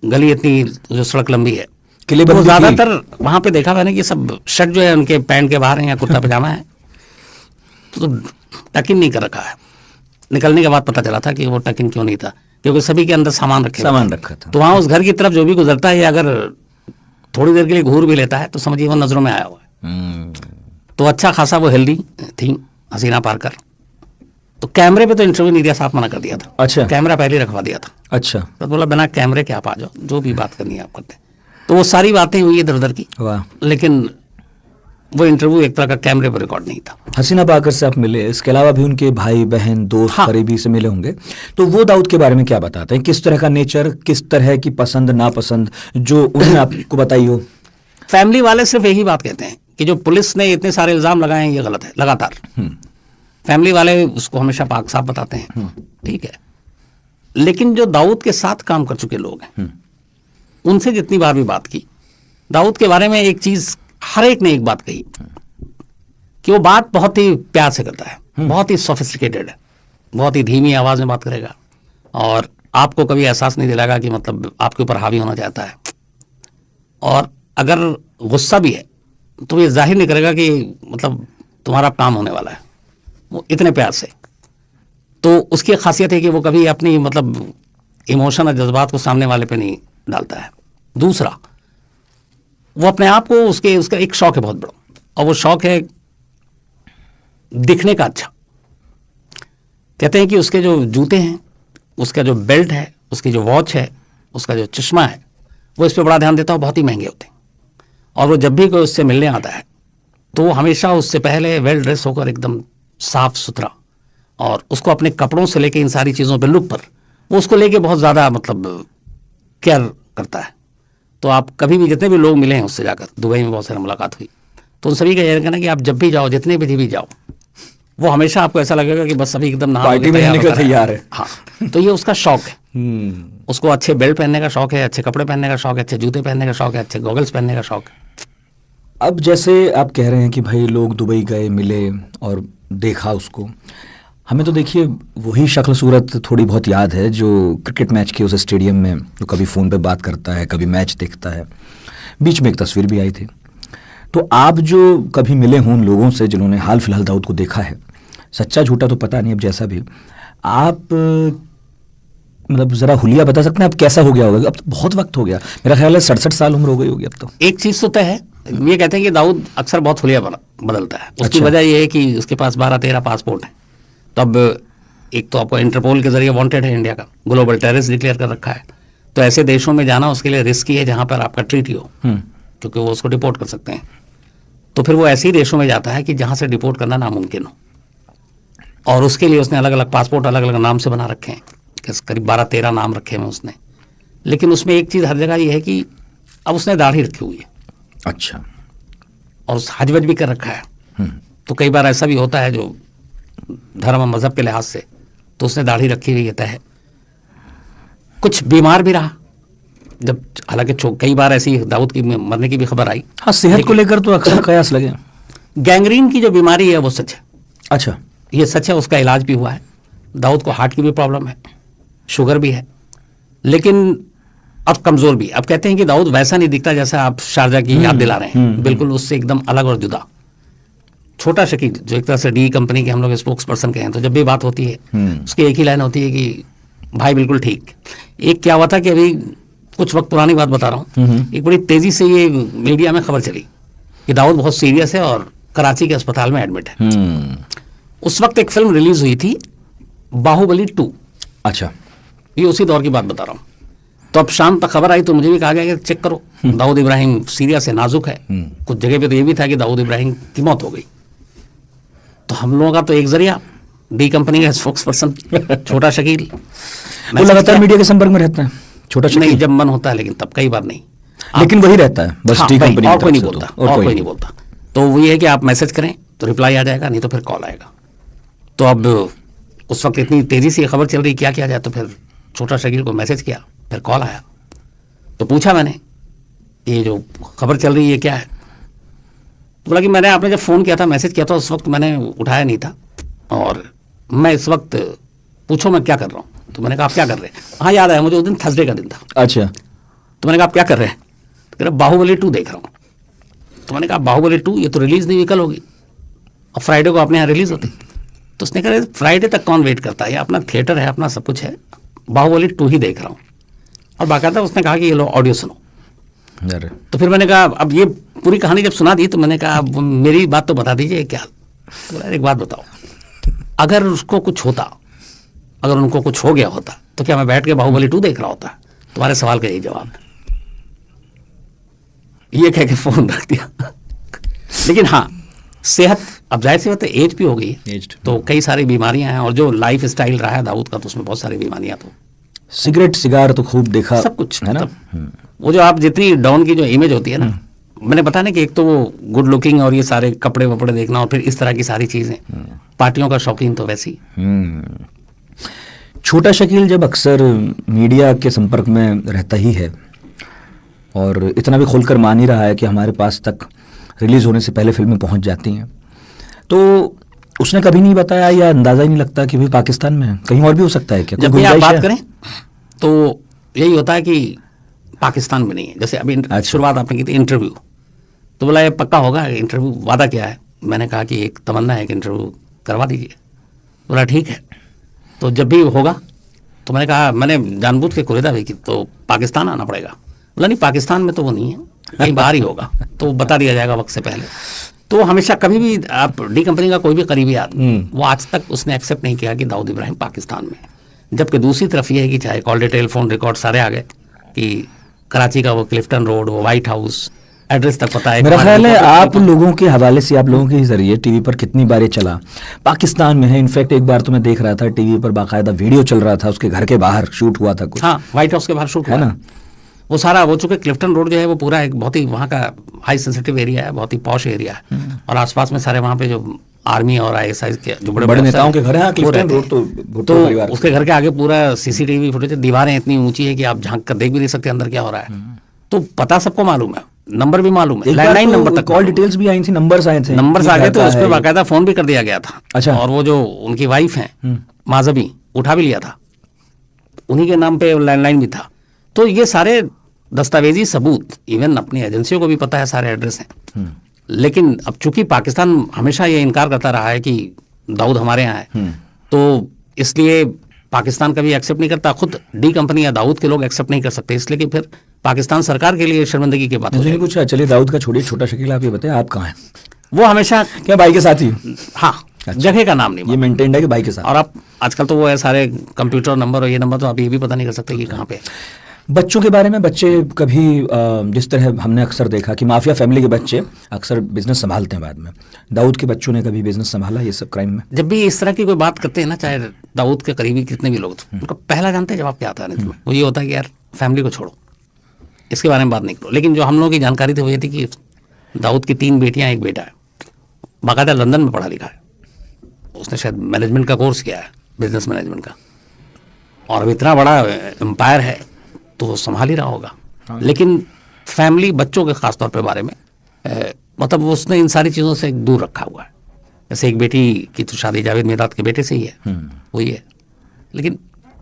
गली इतनी जो सड़क लंबी है, किले तो ज्यादातर वहाँ पे देखा मैंने कि सब शर्ट जो है उनके पैंट के बाहर है या कुर्ता पजामा है, तो टक इन नहीं कर रखा है। निकलने के बाद पता चला था कि वो टक इन क्यों नहीं था, क्योंकि सभी के अंदर सामान रखा था। तो वहाँ उस घर की तरफ जो भी गुजरता है अगर थोड़ी देर के लिए घूर भी लेता है तो समझिए वो नजरों में आया हुआ है। तो अच्छा खासा वो हेल्दी थी हसीना पारकर। तो कैमरे पे तो इंटरव्यू नहीं दिया, साफ मना कर दिया था। अच्छा, कैमरा पहले रखवा दिया था। अच्छा, तो बोला बिना कैमरे के आप आ जाओ, जो भी बात करनी है आप करते। तो वो सारी बातें हुई इधर उधर की, लेकिन वो इंटरव्यू एक तरह का कैमरे पर रिकॉर्ड नहीं था। हसीना पाकर से आप मिले, इसके अलावा भी उनके भाई बहन दोस्त करीबी से मिले होंगे, तो वो दाऊद के बारे में क्या बताते हैं? किस तरह का नेचर, किस तरह की पसंद नापसंद जो उन्होंने आपको बताई हो? फैमिली वाले सिर्फ यही बात कहते हैं कि जो पुलिस ने इतने सारे इल्जाम लगाए हैं ये गलत है, लगातार फैमिली वाले उसको हमेशा पाक साफ बताते हैं, ठीक है। लेकिन जो दाऊद के साथ काम कर चुके लोग हैं उनसे जितनी बार भी बात की, दाऊद के बारे में एक चीज हर एक ने एक बात कही कि वो बात बहुत ही प्यार से करता है, बहुत ही सोफिस्टिकेटेड है, बहुत ही धीमी आवाज में बात करेगा और आपको कभी एहसास नहीं दिलाएगा कि मतलब आपके ऊपर हावी होना चाहता है। और अगर गुस्सा भी है तो ये जाहिर नहीं करेगा कि मतलब तुम्हारा काम होने वाला है, वो इतने प्यार से। तो उसकी खासियत है कि वो कभी अपनी मतलब इमोशन और जज्बात को सामने वाले पे नहीं डालता है। दूसरा, वो अपने आप को उसका एक शौक है बहुत बड़ा, और वो शौक है दिखने का अच्छा। कहते हैं कि उसके जो जूते हैं, उसका जो बेल्ट है, उसकी जो वॉच है, उसका जो चश्मा है, वो इस पर बड़ा ध्यान देता है, बहुत ही महंगे होते हैं। और वो जब भी कोई उससे मिलने आता है तो वो हमेशा उससे पहले वेल ड्रेस होकर एकदम साफ सुथरा, और उसको अपने कपड़ों से लेके इन सारी चीज़ों पे लुक पर वो उसको लेके बहुत ज़्यादा मतलब केयर करता है। तो आप कभी भी जितने भी लोग मिले हैं उससे जाकर, दुबई में बहुत सारी मुलाकात हुई, तो उन सभी का यह कहना कि आप जब भी जाओ, जितने भी जाओ, वो हमेशा आपको ऐसा लगेगा कि बस अभी एकदम नहा तैयार है। हाँ, तो ये उसका शौक है। उसको अच्छे बेल्ट पहनने का शौक है, अच्छे कपड़े पहनने का शौक है, अच्छे जूते पहनने का शौक है, अच्छे गॉगल्स पहनने का शौक है। अब जैसे आप कह रहे हैं कि भाई लोग दुबई गए, मिले और देखा उसको, हमें तो देखिए वही शक्ल सूरत थोड़ी बहुत याद है जो क्रिकेट मैच के उस स्टेडियम में जो कभी फ़ोन पे बात करता है, कभी मैच देखता है। बीच में एक तस्वीर भी आई थी। तो आप जो कभी मिले हों उन लोगों से जिन्होंने हाल फिलहाल दाऊद को देखा है, सच्चा झूठा तो पता नहीं, अब जैसा भी, आप मतलब ज़रा हुलिया बता सकते हैं आप कैसा हो गया होगा? अब तो बहुत वक्त हो गया, मेरा ख्याल है 67 साल उम्र हो गई होगी अब तो। एक चीज़ तो तय है, ये कहते हैं कि दाऊद अक्सर बहुत हुलिया बदलता है। उसकी अच्छा। वजह यह है कि उसके पास 12-13 पासपोर्ट हैं। तो अब एक तो आपको इंटरपोल के जरिए वांटेड है, इंडिया का ग्लोबल टेररिस्ट डिक्लेयर कर रखा है। तो ऐसे देशों में जाना उसके लिए रिस्की है जहां पर आपका ट्रीटी हो, क्योंकि वो उसको डिपोर्ट कर सकते हैं। तो फिर वो ऐसे ही देशों में जाता है कि जहां से डिपोर्ट करना नामुमकिन हो, और उसके लिए उसने अलग अलग पासपोर्ट अलग अलग नाम से बना रखे हैं, करीब 12-13 नाम रखे हैं उसने। लेकिन उसमें एक चीज़ हर जगह ये है कि अब उसने दाढ़ी रखी हुई है। अच्छा। और उस हज वज भी कर रखा है। तो कई बार ऐसा भी होता है जो धर्म और मजहब के लिहाज से, तो उसने दाढ़ी रखी हुई है। कुछ बीमार भी रहा, जब हालांकि कई बार ऐसी दाऊद की मरने की भी खबर आई। हाँ, सेहत को लेकर तो अक्सर कयास लगे। गैंग्रीन की जो बीमारी है वो सच है। अच्छा, ये सच है, उसका इलाज भी हुआ है। दाऊद को हार्ट की भी प्रॉब्लम है, शुगर भी है, लेकिन अब कमजोर भी। अब कहते हैं कि दाऊद वैसा नहीं दिखता जैसा आप शारजा की याद दिला रहे हैं, बिल्कुल उससे एकदम अलग और जुदा। छोटा शकील जो एक तरह से डी कंपनी के हम लोग स्पोक्स पर्सन के हैं, तो जब भी बात होती है उसकी एक ही लाइन होती है कि भाई बिल्कुल ठीक। एक क्या हुआ था कि अभी कुछ वक्त पुरानी बात बता रहा हूँ, एक बड़ी तेजी से ये मीडिया में खबर चली कि दाऊद बहुत सीरियस है और कराची के अस्पताल में एडमिट है। उस वक्त एक फिल्म रिलीज हुई थी, बाहुबली 2। अच्छा, ये उसी दौर की बात बता रहा हूँ। तो अब शाम तक खबर आई तो मुझे भी कहा गया कि चेक करो, दाऊद इब्राहिम सीरियस है, नाजुक है। कुछ जगह पे तो ये भी था कि दाऊद इब्राहिम की मौत हो गई। तो हम लोगों का तो एक जरिया डी कंपनी का स्पोक्स पर्सन छोटा शकील, वो लगातार मीडिया के संपर्क में रहता है। छोटा शकील नहीं, जब मन होता है, लेकिन तब कई बार नहीं, लेकिन वही रहता है बस। डी कंपनी और कोई नहीं बोलता, और कोई नहीं बोलता। तो वो ये है कि आप मैसेज करें तो रिप्लाई आ जाएगा, नहीं तो फिर कॉल आएगा। तो अब उस वक्त इतनी तेजी से खबर चल रही, क्या किया जाए? तो फिर छोटा शकील को मैसेज किया, फिर कॉल आया। तो पूछा मैंने, ये जो खबर चल रही है क्या है? तो बोला कि मैंने, आपने जब फ़ोन किया था, मैसेज किया था, उस वक्त मैंने उठाया नहीं था, और मैं इस वक्त, पूछो मैं क्या कर रहा हूँ। तो मैंने कहा आप क्या कर रहे हैं? हाँ याद आया मुझे, उस दिन थर्सडे का दिन था। अच्छा। तो मैंने कहा आप क्या कर रहे हैं? तो कह रहा बाहुबली 2 देख रहा हूँ। तो मैंने कहा बाहुबली 2 ये तो रिलीज़ नहीं हुई, कल होगी, और फ्राइडे को अपने यहाँ रिलीज़ होती। तो उसने कहा फ्राइडे तक कौन वेट करता है, ये अपना थिएटर है, अपना सब कुछ है, बाहुबली 2 ही देख रहा हूँ। और बाकायदा उसने कहा कि ये लो ऑडियो सुनो। अरे तो फिर मैंने कहा अब ये पूरी कहानी जब सुना दी तो मैंने कहा अब मेरी बात तो बता दीजिए क्या। तो बोला एक बात बताओ, अगर उसको कुछ होता, अगर उनको कुछ हो गया होता तो क्या मैं बैठ के बाहुबली 2 देख रहा होता? तुम्हारे सवाल का यही जवाब है। ये कह के फोन रख दिया। लेकिन हाँ, सेहत, अब जाहिर सी बात है एज भी हो गई है, तो कई सारी बीमारियां हैं, और जो लाइफ स्टाइल रहा है दाऊद का, तो उसमें बहुत सारी बीमारियां, तो सिगरेट सिगार तो खूब देखा, सब कुछ है ना। मतलब वो जो आप जितनी डाउन की जो इमेज होती है ना, मैंने बताया ना कि एक तो वो गुड लुकिंग और ये सारे कपड़े वपड़े देखना, और फिर इस तरह की सारी चीजें, पार्टियों का शौकीन तो वैसे ही। छोटा शकील जब अक्सर मीडिया के संपर्क में रहता ही है, और इतना भी खुलकर मान ही रहा है कि हमारे पास तक रिलीज होने से पहले फिल्में पहुंच जाती हैं, तो उसने कभी नहीं बताया या अंदाजा ही नहीं लगता कि भाई पाकिस्तान में है, कहीं और भी हो सकता है क्या? जब भी आप बात करें तो यही होता है कि पाकिस्तान में नहीं है। जैसे अभी शुरुआत आपने की थी इंटरव्यू, तो बोला ये पक्का होगा इंटरव्यू, वादा क्या है? मैंने कहा कि एक तमन्ना है कि इंटरव्यू करवा दीजिए। बोला ठीक है, तो जब भी होगा, तो मैंने कहा, मैंने जानबूझ के कुरेदा भी की, तो पाकिस्तान आना पड़ेगा। बोला नहीं, पाकिस्तान में तो वो नहीं है, कहीं बाहर ही होगा, तो बता दिया जाएगा वक्त से पहले। तो हमेशा कभी भी आप डी कंपनी का कोई भी करीबी आदमी, वो आज तक उसने एक्सेप्ट नहीं किया कि दाऊद इब्राहिम पाकिस्तान में है। जबकि दूसरी तरफ ये है कि चाहे कॉल डिटेल, फोन रिकॉर्ड सारे आ गए कि कराची का वो क्लिफ्टन रोड, वो व्हाइट हाउस, एड्रेस तक पता है। मेरा ख्याल है आप लोगों के हवाले से, आप लोगों के जरिए टीवी पर कितनी बार ये चला, पाकिस्तान में है। इनफैक्ट एक बार तो मैं देख रहा था टीवी पर बाकायदा वीडियो चल रहा था, उसके घर के बाहर शूट हुआ था कुछ। हाँ, व्हाइट हाउस के बाहर शूट है हुआ ना। वो सारा, वो चूंकि क्लिफ्टन रोड जो है वो पूरा एक बहुत ही वहाँ का हाई सेंसिटिव एरिया है, बहुत ही पॉश एरिया है, और आसपास में सारे वहाँ पे जो आर्मी और ISI के जो बड़े नेताओं के घर हैं, क्लिफ्टन रोड तो उसके घर के आगे पूरा CCTV फुटेज, दीवारें इतनी ऊंची है कि आप झांक कर देख भी नहीं सकते अंदर क्या हो रहा है। तो पता सबको मालूम है, नंबर भी मालूम है, लैंडलाइन नंबर तक कॉल डिटेल्स भी आई थी, नंबर्स आए थे, नंबर्स आ गए, तो उस पर बाकायदा फोन भी कर दिया गया था। अच्छा। और वो जो उनकी वाइफ है माजबी, उठा भी लिया था, उन्हीं के नाम पे लैंडलाइन भी था। तो ये सारे दस्तावेजी सबूत, इवन अपनी एजेंसियों को भी पता है, सारे एड्रेस हैं। लेकिन अब चूंकि पाकिस्तान हमेशा ये इनकार करता रहा है कि दाऊद हमारे यहाँ है, तो इसलिए पाकिस्तान कभी एक्सेप्ट नहीं करता, खुद डी कंपनी या दाऊद के लोग एक्सेप्ट नहीं कर सकते, इसलिए कि फिर पाकिस्तान सरकार के लिए शर्मिंदगी की बात है। कुछ चलिए दाऊद का छोड़िए, छोटा शकील आप ये बताएं, आप कहाँ हैं? वो हमेशा क्या भाई के साथ ही? हाँ, जगह का नाम नहीं, ये मेंटेन्ड है कि भाई के साथ। और आप आजकल तो वो है सारे कंप्यूटर नंबर और ये नंबर, तो आप ये भी पता नहीं कर सकते कि कहाँ पे। बच्चों के बारे में, बच्चे कभी जिस तरह हमने अक्सर देखा कि माफिया फैमिली के बच्चे अक्सर बिजनेस संभालते हैं बाद में, दाऊद के बच्चों ने कभी बिजनेस संभाला ये सब क्राइम में? जब भी इस तरह की कोई बात करते हैं ना, चाहे दाऊद के करीबी कितने भी लोग, उनका पहला जानते हैं जवाब क्या आता है, वो ये होता है कि यार फैमिली को छोड़ो, इसके बारे में बात नहीं करो। लेकिन जो हम लोगों की जानकारी थी वो ये थी कि दाऊद की 3 बेटियां, 1 बेटा है, बाकायदा लंदन में पढ़ा लिखा है, उसने शायद मैनेजमेंट का कोर्स किया है, बिजनेस मैनेजमेंट का, और अब इतना बड़ा एम्पायर है तो वो संभाल ही रहा होगा। लेकिन फैमिली, बच्चों के खासतौर पे बारे में मतलब उसने इन सारी चीज़ों से दूर रखा हुआ है। जैसे एक बेटी की तो शादी जावेद मेदात के बेटे से ही है, वही है, लेकिन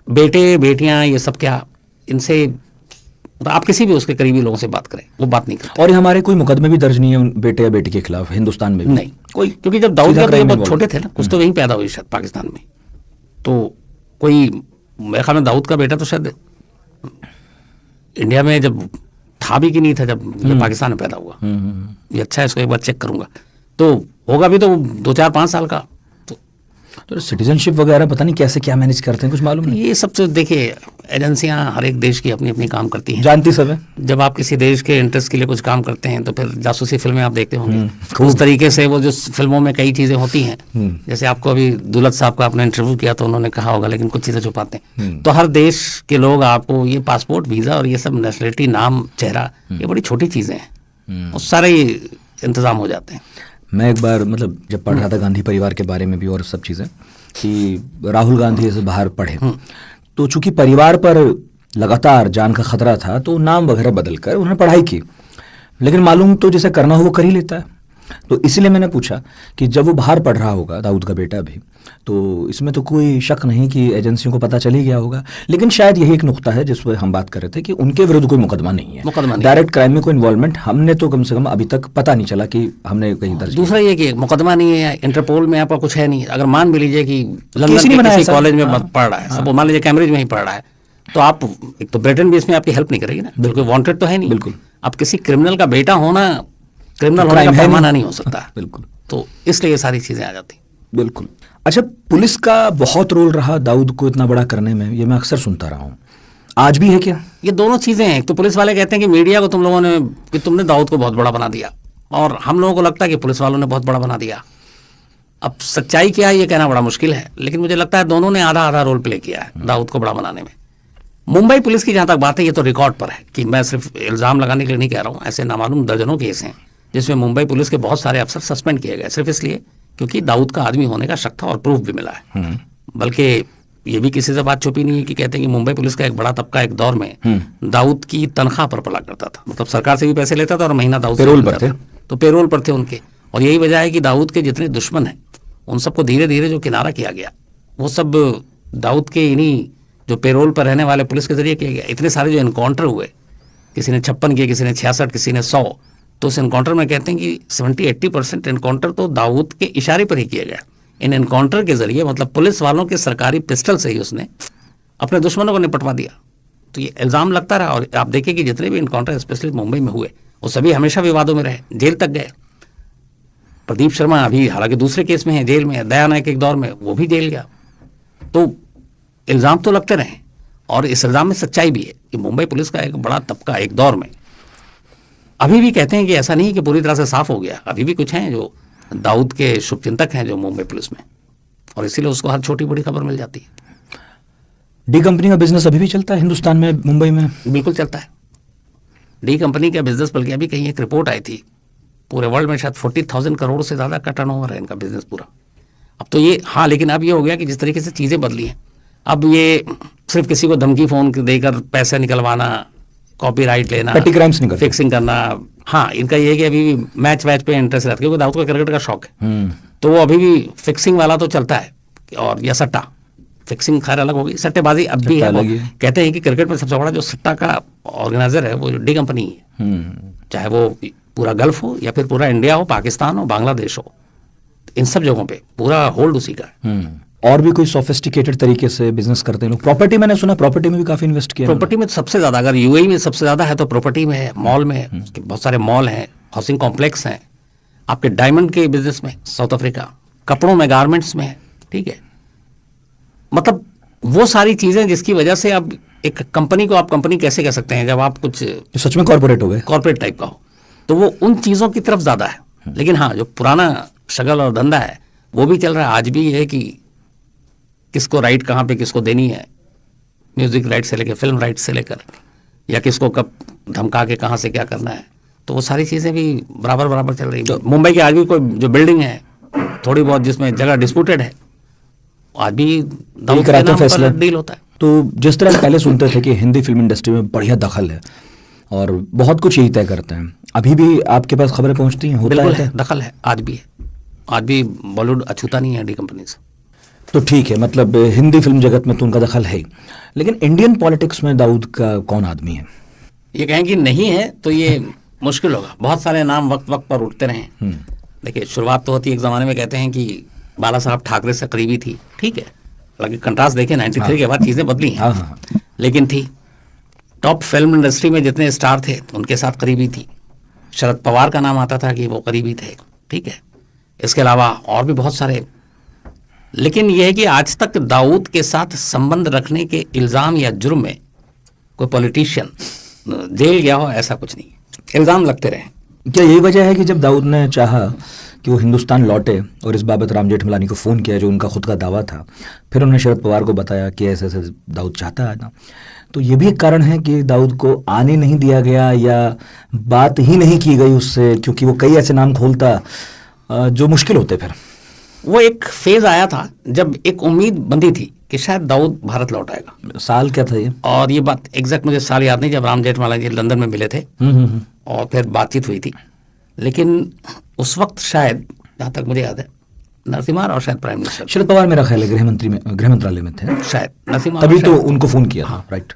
बेटे बेटियां ये सब क्या, इनसे आप किसी भी उसके करीबी लोगों से बात करें, वो बात नहीं करते। और हमारे कोई मुकदमे भी दर्ज नहीं है बेटे या बेटी के खिलाफ हिंदुस्तान में भी? नहीं कोई, क्योंकि जब दाऊद के बहुत छोटे थे ना, कुछ तो वहीं पैदा हुई शायद पाकिस्तान में, तो कोई, मेरे ख्याल में दाऊद का बेटा तो शायद इंडिया में जब था भी कि नहीं था जब पाकिस्तान में पैदा हुआ। ये अच्छा है, इसको एक बार चेक करूंगा, तो होगा भी तो 2, 4, 5 साल का। तो सिटीजनशिप वगैरह पता नहीं कैसे क्या मैनेज करते हैं, कुछ मालूम नहीं? ये सब तो देखिए, एजेंसियां हर एक देश की अपनी अपनी काम करती हैं, जानती सब है। जब आप किसी देश के इंटरेस्ट के लिए कुछ काम करते हैं तो फिर जासूसी फिल्में आप देखते होंगे, उस तरीके से वो जो फिल्मों में कई चीजें होती हैं, जैसे आपको अभी दुलत साहब का आपने इंटरव्यू किया तो उन्होंने कहा होगा, लेकिन कुछ चीजें छुपाते हैं। तो हर देश के लोग आपको ये पासपोर्ट, वीजा और ये सब नेशनलिटी, नाम, चेहरा, ये बड़ी छोटी चीजें हैं, और सारे इंतजाम हो जाते हैं। मैं एक बार मतलब जब पढ़ रहा था गांधी परिवार के बारे में भी और सब चीज़ें, कि राहुल गांधी से बाहर पढ़े, तो चूंकि परिवार पर लगातार जान का खतरा था, तो नाम वगैरह बदल कर उन्होंने पढ़ाई की। लेकिन मालूम तो जैसे करना हो वो कर ही लेता है। तो इसीलिए मैंने पूछा कि जब वो बाहर पढ़ रहा होगा, दाऊद का बेटा भी, तो इसमें तो कोई शक नहीं कि एजेंसियों को पता चल ही गया होगा। लेकिन शायद यही एक नुक्ता है जिस पर हम बात कर रहे थे कि उनके विरुद्ध कोई मुकदमा नहीं है, डायरेक्ट क्राइम में कोई इन्वॉल्वमेंट हमने तो कम से कम अभी तक पता नहीं चला कि हमने कहीं दर्ज। दूसरा ये कि मुकदमा नहीं है, इंटरपोल में आपका कुछ है नहीं। अगर मान भी लीजिए कि लंदन के किसी कॉलेज में पढ़ रहा है, सब मान लीजिए कैम्ब्रिज में ही पढ़ रहा है, तो आप एक तो ब्रिटेन भी इसमें आपकी हेल्प नहीं करेगी ना, बिल्कुल वांटेड तो है नहीं। बिल्कुल, आप किसी क्रिमिनल का बेटा होना, क्रिमिनल होने का पैमाना नहीं हो सकता। बिल्कुल, तो इसलिए ये सारी चीजें आ जाती। बिल्कुल। अच्छा, पुलिस का बहुत रोल रहा दाऊद को इतना बड़ा करने में, ये मैं अक्सर सुनता रहा हूँ, आज भी है क्या? ये दोनों चीजें हैं। तो पुलिस वाले कहते हैं कि मीडिया को तुम लोगों ने, कि तुमने दाऊद को बहुत बड़ा बना दिया, और हम लोगों को लगता है कि पुलिस वालों ने बहुत बड़ा बना दिया। अब सच्चाई क्या है ये कहना बड़ा मुश्किल है, लेकिन मुझे लगता है दोनों ने आधा आधा रोल प्ले किया है दाऊद को बड़ा बनाने में। मुंबई पुलिस की जहां तक बात है, ये तो रिकॉर्ड पर है कि मैं सिर्फ इल्जाम लगाने के लिए नहीं कह रहा हूं, ऐसे नामालूम दर्जनों केस हैं जिसमें मुंबई पुलिस के बहुत सारे अफसर सस्पेंड किए गए सिर्फ इसलिए क्योंकि दाऊद का आदमी होने का शक था, और प्रूफ भी मिला है। बल्कि ये भी किसी से बात छुपी नहीं है कि कहते हैं कि मुंबई पुलिस का एक बड़ा तबका एक दौर में दाऊद की तनख्वाह पर पला करता था, मतलब सरकार से भी पैसे लेता था और महीना दाऊद पेरोल पर थे, तो पेरोल पर थे उनके। और यही वजह है कि दाऊद के जितने दुश्मन हैं उन सबको धीरे धीरे जो किनारा किया गया, वो सब दाऊद के इन्हीं जो पेरोल पर रहने वाले पुलिस के जरिए किया गया। इतने सारे जो इनकाउंटर हुए, किसी ने 56 किए, किसी ने 66, किसी ने 100, तो उस इनकाउंटर में कहते हैं कि 70-80% इनकाउंटर तो दाऊद के इशारे पर ही किया गया। इन इनकाउंटर के जरिए, मतलब पुलिस वालों के सरकारी पिस्टल से ही उसने अपने दुश्मनों को निपटवा दिया। तो ये इल्ज़ाम लगता रहा, और आप देखिए कि जितने भी इनकाउंटर स्पेशली मुंबई में हुए वो सभी हमेशा विवादों में रहे, जेल तक गए। प्रदीप शर्मा अभी हालांकि दूसरे केस में है, जेल में है। दया नायक एक दौर में वो भी जेल गया। तो इल्ज़ाम तो लगते रहे, और इस इल्ज़ाम में सच्चाई भी है कि मुंबई पुलिस का एक बड़ा तबका एक दौर में, अभी भी कहते हैं कि ऐसा नहीं कि पूरी तरह से साफ हो गया, अभी भी कुछ हैं जो दाऊद के शुभचिंतक हैं जो मुंबई पुलिस में, और इसीलिए उसको हर छोटी बड़ी खबर मिल जाती है। डी कंपनी का बिजनेस अभी भी चलता है हिंदुस्तान में, मुंबई में? बिल्कुल चलता है डी कंपनी का बिजनेस। बल्कि अभी कहीं एक रिपोर्ट आई थी, पूरे वर्ल्ड में शायद 40,000 करोड़ से ज़्यादा का टर्नओवर है इनका बिजनेस पूरा। अब तो ये, हाँ, लेकिन अब ये हो गया कि जिस तरीके से चीज़ें बदली हैं, अब ये सिर्फ किसी को धमकी फ़ोन देकर पैसे निकलवाना, कॉपीराइट लेना, पेटी क्राइम्स नहीं करते, फिक्सिंग करना, हाँ, इनका ये है कि अभी भी मैच वैच पे इंटरेस्ट रहता है, क्योंकि दाऊद को क्रिकेट का शौक है, तो वो अभी भी फिक्सिंग वाला तो चलता है, और या सट्टा। फिक्सिंग खैर अलग होगी, सट्टेबाजी अब भी है। कहते हैं कि क्रिकेट में सबसे बड़ा जो सट्टा का ऑर्गेनाइजर है वो डी कंपनी है, चाहे वो पूरा गल्फ हो या फिर पूरा इंडिया हो, पाकिस्तान हो, बांग्लादेश हो, इन सब जगहों पे पूरा होल्ड उसी का है। और भी कोई सोफिस्टिकेटेड तरीके से बिजनेस करते हैं लोग? प्रॉपर्टी, मैंने सुना प्रॉपर्टी में भी काफी इन्वेस्ट किया। प्रॉपर्टी में सबसे ज्यादा, अगर यूएई में सबसे ज्यादा है तो प्रॉपर्टी में है, मॉल में है, बहुत सारे मॉल हैं, हाउसिंग कॉम्प्लेक्स हैं, आपके डायमंड के बिजनेस में साउथ अफ्रीका, कपड़ों में, गारमेंट्स में है, ठीक है। मतलब वो सारी चीजें जिसकी वजह से अब एक कंपनी को आप कंपनी कैसे कह सकते हैं जब आप कुछ सच में कॉर्पोरेट हो गए, कॉर्पोरेट टाइप का हो, तो वो उन चीजों की तरफ ज्यादा है। लेकिन हाँ, जो पुराना शगल और धंधा है वो भी चल रहा है। आज भी है कि किसको राइट कहाँ पे किसको देनी है, म्यूजिक राइट से लेकर फिल्म राइट से लेकर, या किसको कब धमका के कहाँ से क्या करना है, तो वो सारी चीज़ें भी बराबर बराबर चल रही है। मुंबई की आज भी कोई जो बिल्डिंग है थोड़ी बहुत जिसमें जगह डिस्प्यूटेड है, आज भी फैसला डील होता है। तो जिस तरह पहले सुनते थे कि हिंदी फिल्म इंडस्ट्री में बढ़िया दखल है और बहुत कुछ यही तय करते हैं, अभी भी आपके पास खबरें पहुंचती हैं? होता है, दखल है, आज भी है। आज भी बॉलीवुड अछूता नहीं है डी कंपनी से। तो ठीक है, मतलब हिंदी फिल्म जगत में तो उनका दखल है, लेकिन इंडियन पॉलिटिक्स में दाऊद का कौन आदमी है? ये कहें कि नहीं है तो ये मुश्किल होगा। बहुत सारे नाम वक्त वक्त पर उठते रहे। देखिए, शुरुआत तो होती है, एक ज़माने में कहते हैं कि बाला साहब ठाकरे से करीबी थी, ठीक है, हालांकि कंट्रास्ट देखें 93 के बाद चीज़ें बदली हैं, लेकिन थी। टॉप फिल्म इंडस्ट्री में जितने स्टार थे उनके साथ करीबी थी। शरद पवार का नाम आता था कि वो करीबी थे, ठीक है। इसके अलावा और भी बहुत सारे, लेकिन यह है कि आज तक दाऊद के साथ संबंध रखने के इल्ज़ाम या जुर्म में कोई पॉलिटिशियन जेल गया हो, ऐसा कुछ नहीं। इल्ज़ाम लगते रहे। क्या यही वजह है कि जब दाऊद ने चाहा कि वो हिंदुस्तान लौटे और इस बाबत राम जेठमलानी को फ़ोन किया, जो उनका खुद का दावा था, फिर उन्होंने शरद पवार को बताया कि ऐसे ऐसे दाऊद चाहता है ना, तो ये भी एक कारण है कि दाऊद को आने नहीं दिया गया या बात ही नहीं की गई उससे, क्योंकि वो कई ऐसे नाम खोलता जो मुश्किल होते। फिर वो एक फेज आया था जब एक उम्मीद बंधी थी कि शायद दाऊद भारत लौट आएगा। साल क्या था ये? और ये बात एग्जैक्ट मुझे साल याद नहीं, जब राम जेठमलानी जी लंदन में मिले थे और फिर बातचीत हुई थी। लेकिन उस वक्त शायद, जहाँ तक मुझे याद है, नरसिम्हा और शायद प्राइम मिनिस्टर शरद पवार मेरा ख्याल है गृह मंत्रालय में थे शायद, नरसिम्हा तभी तो उनको फोन किया था। राइट।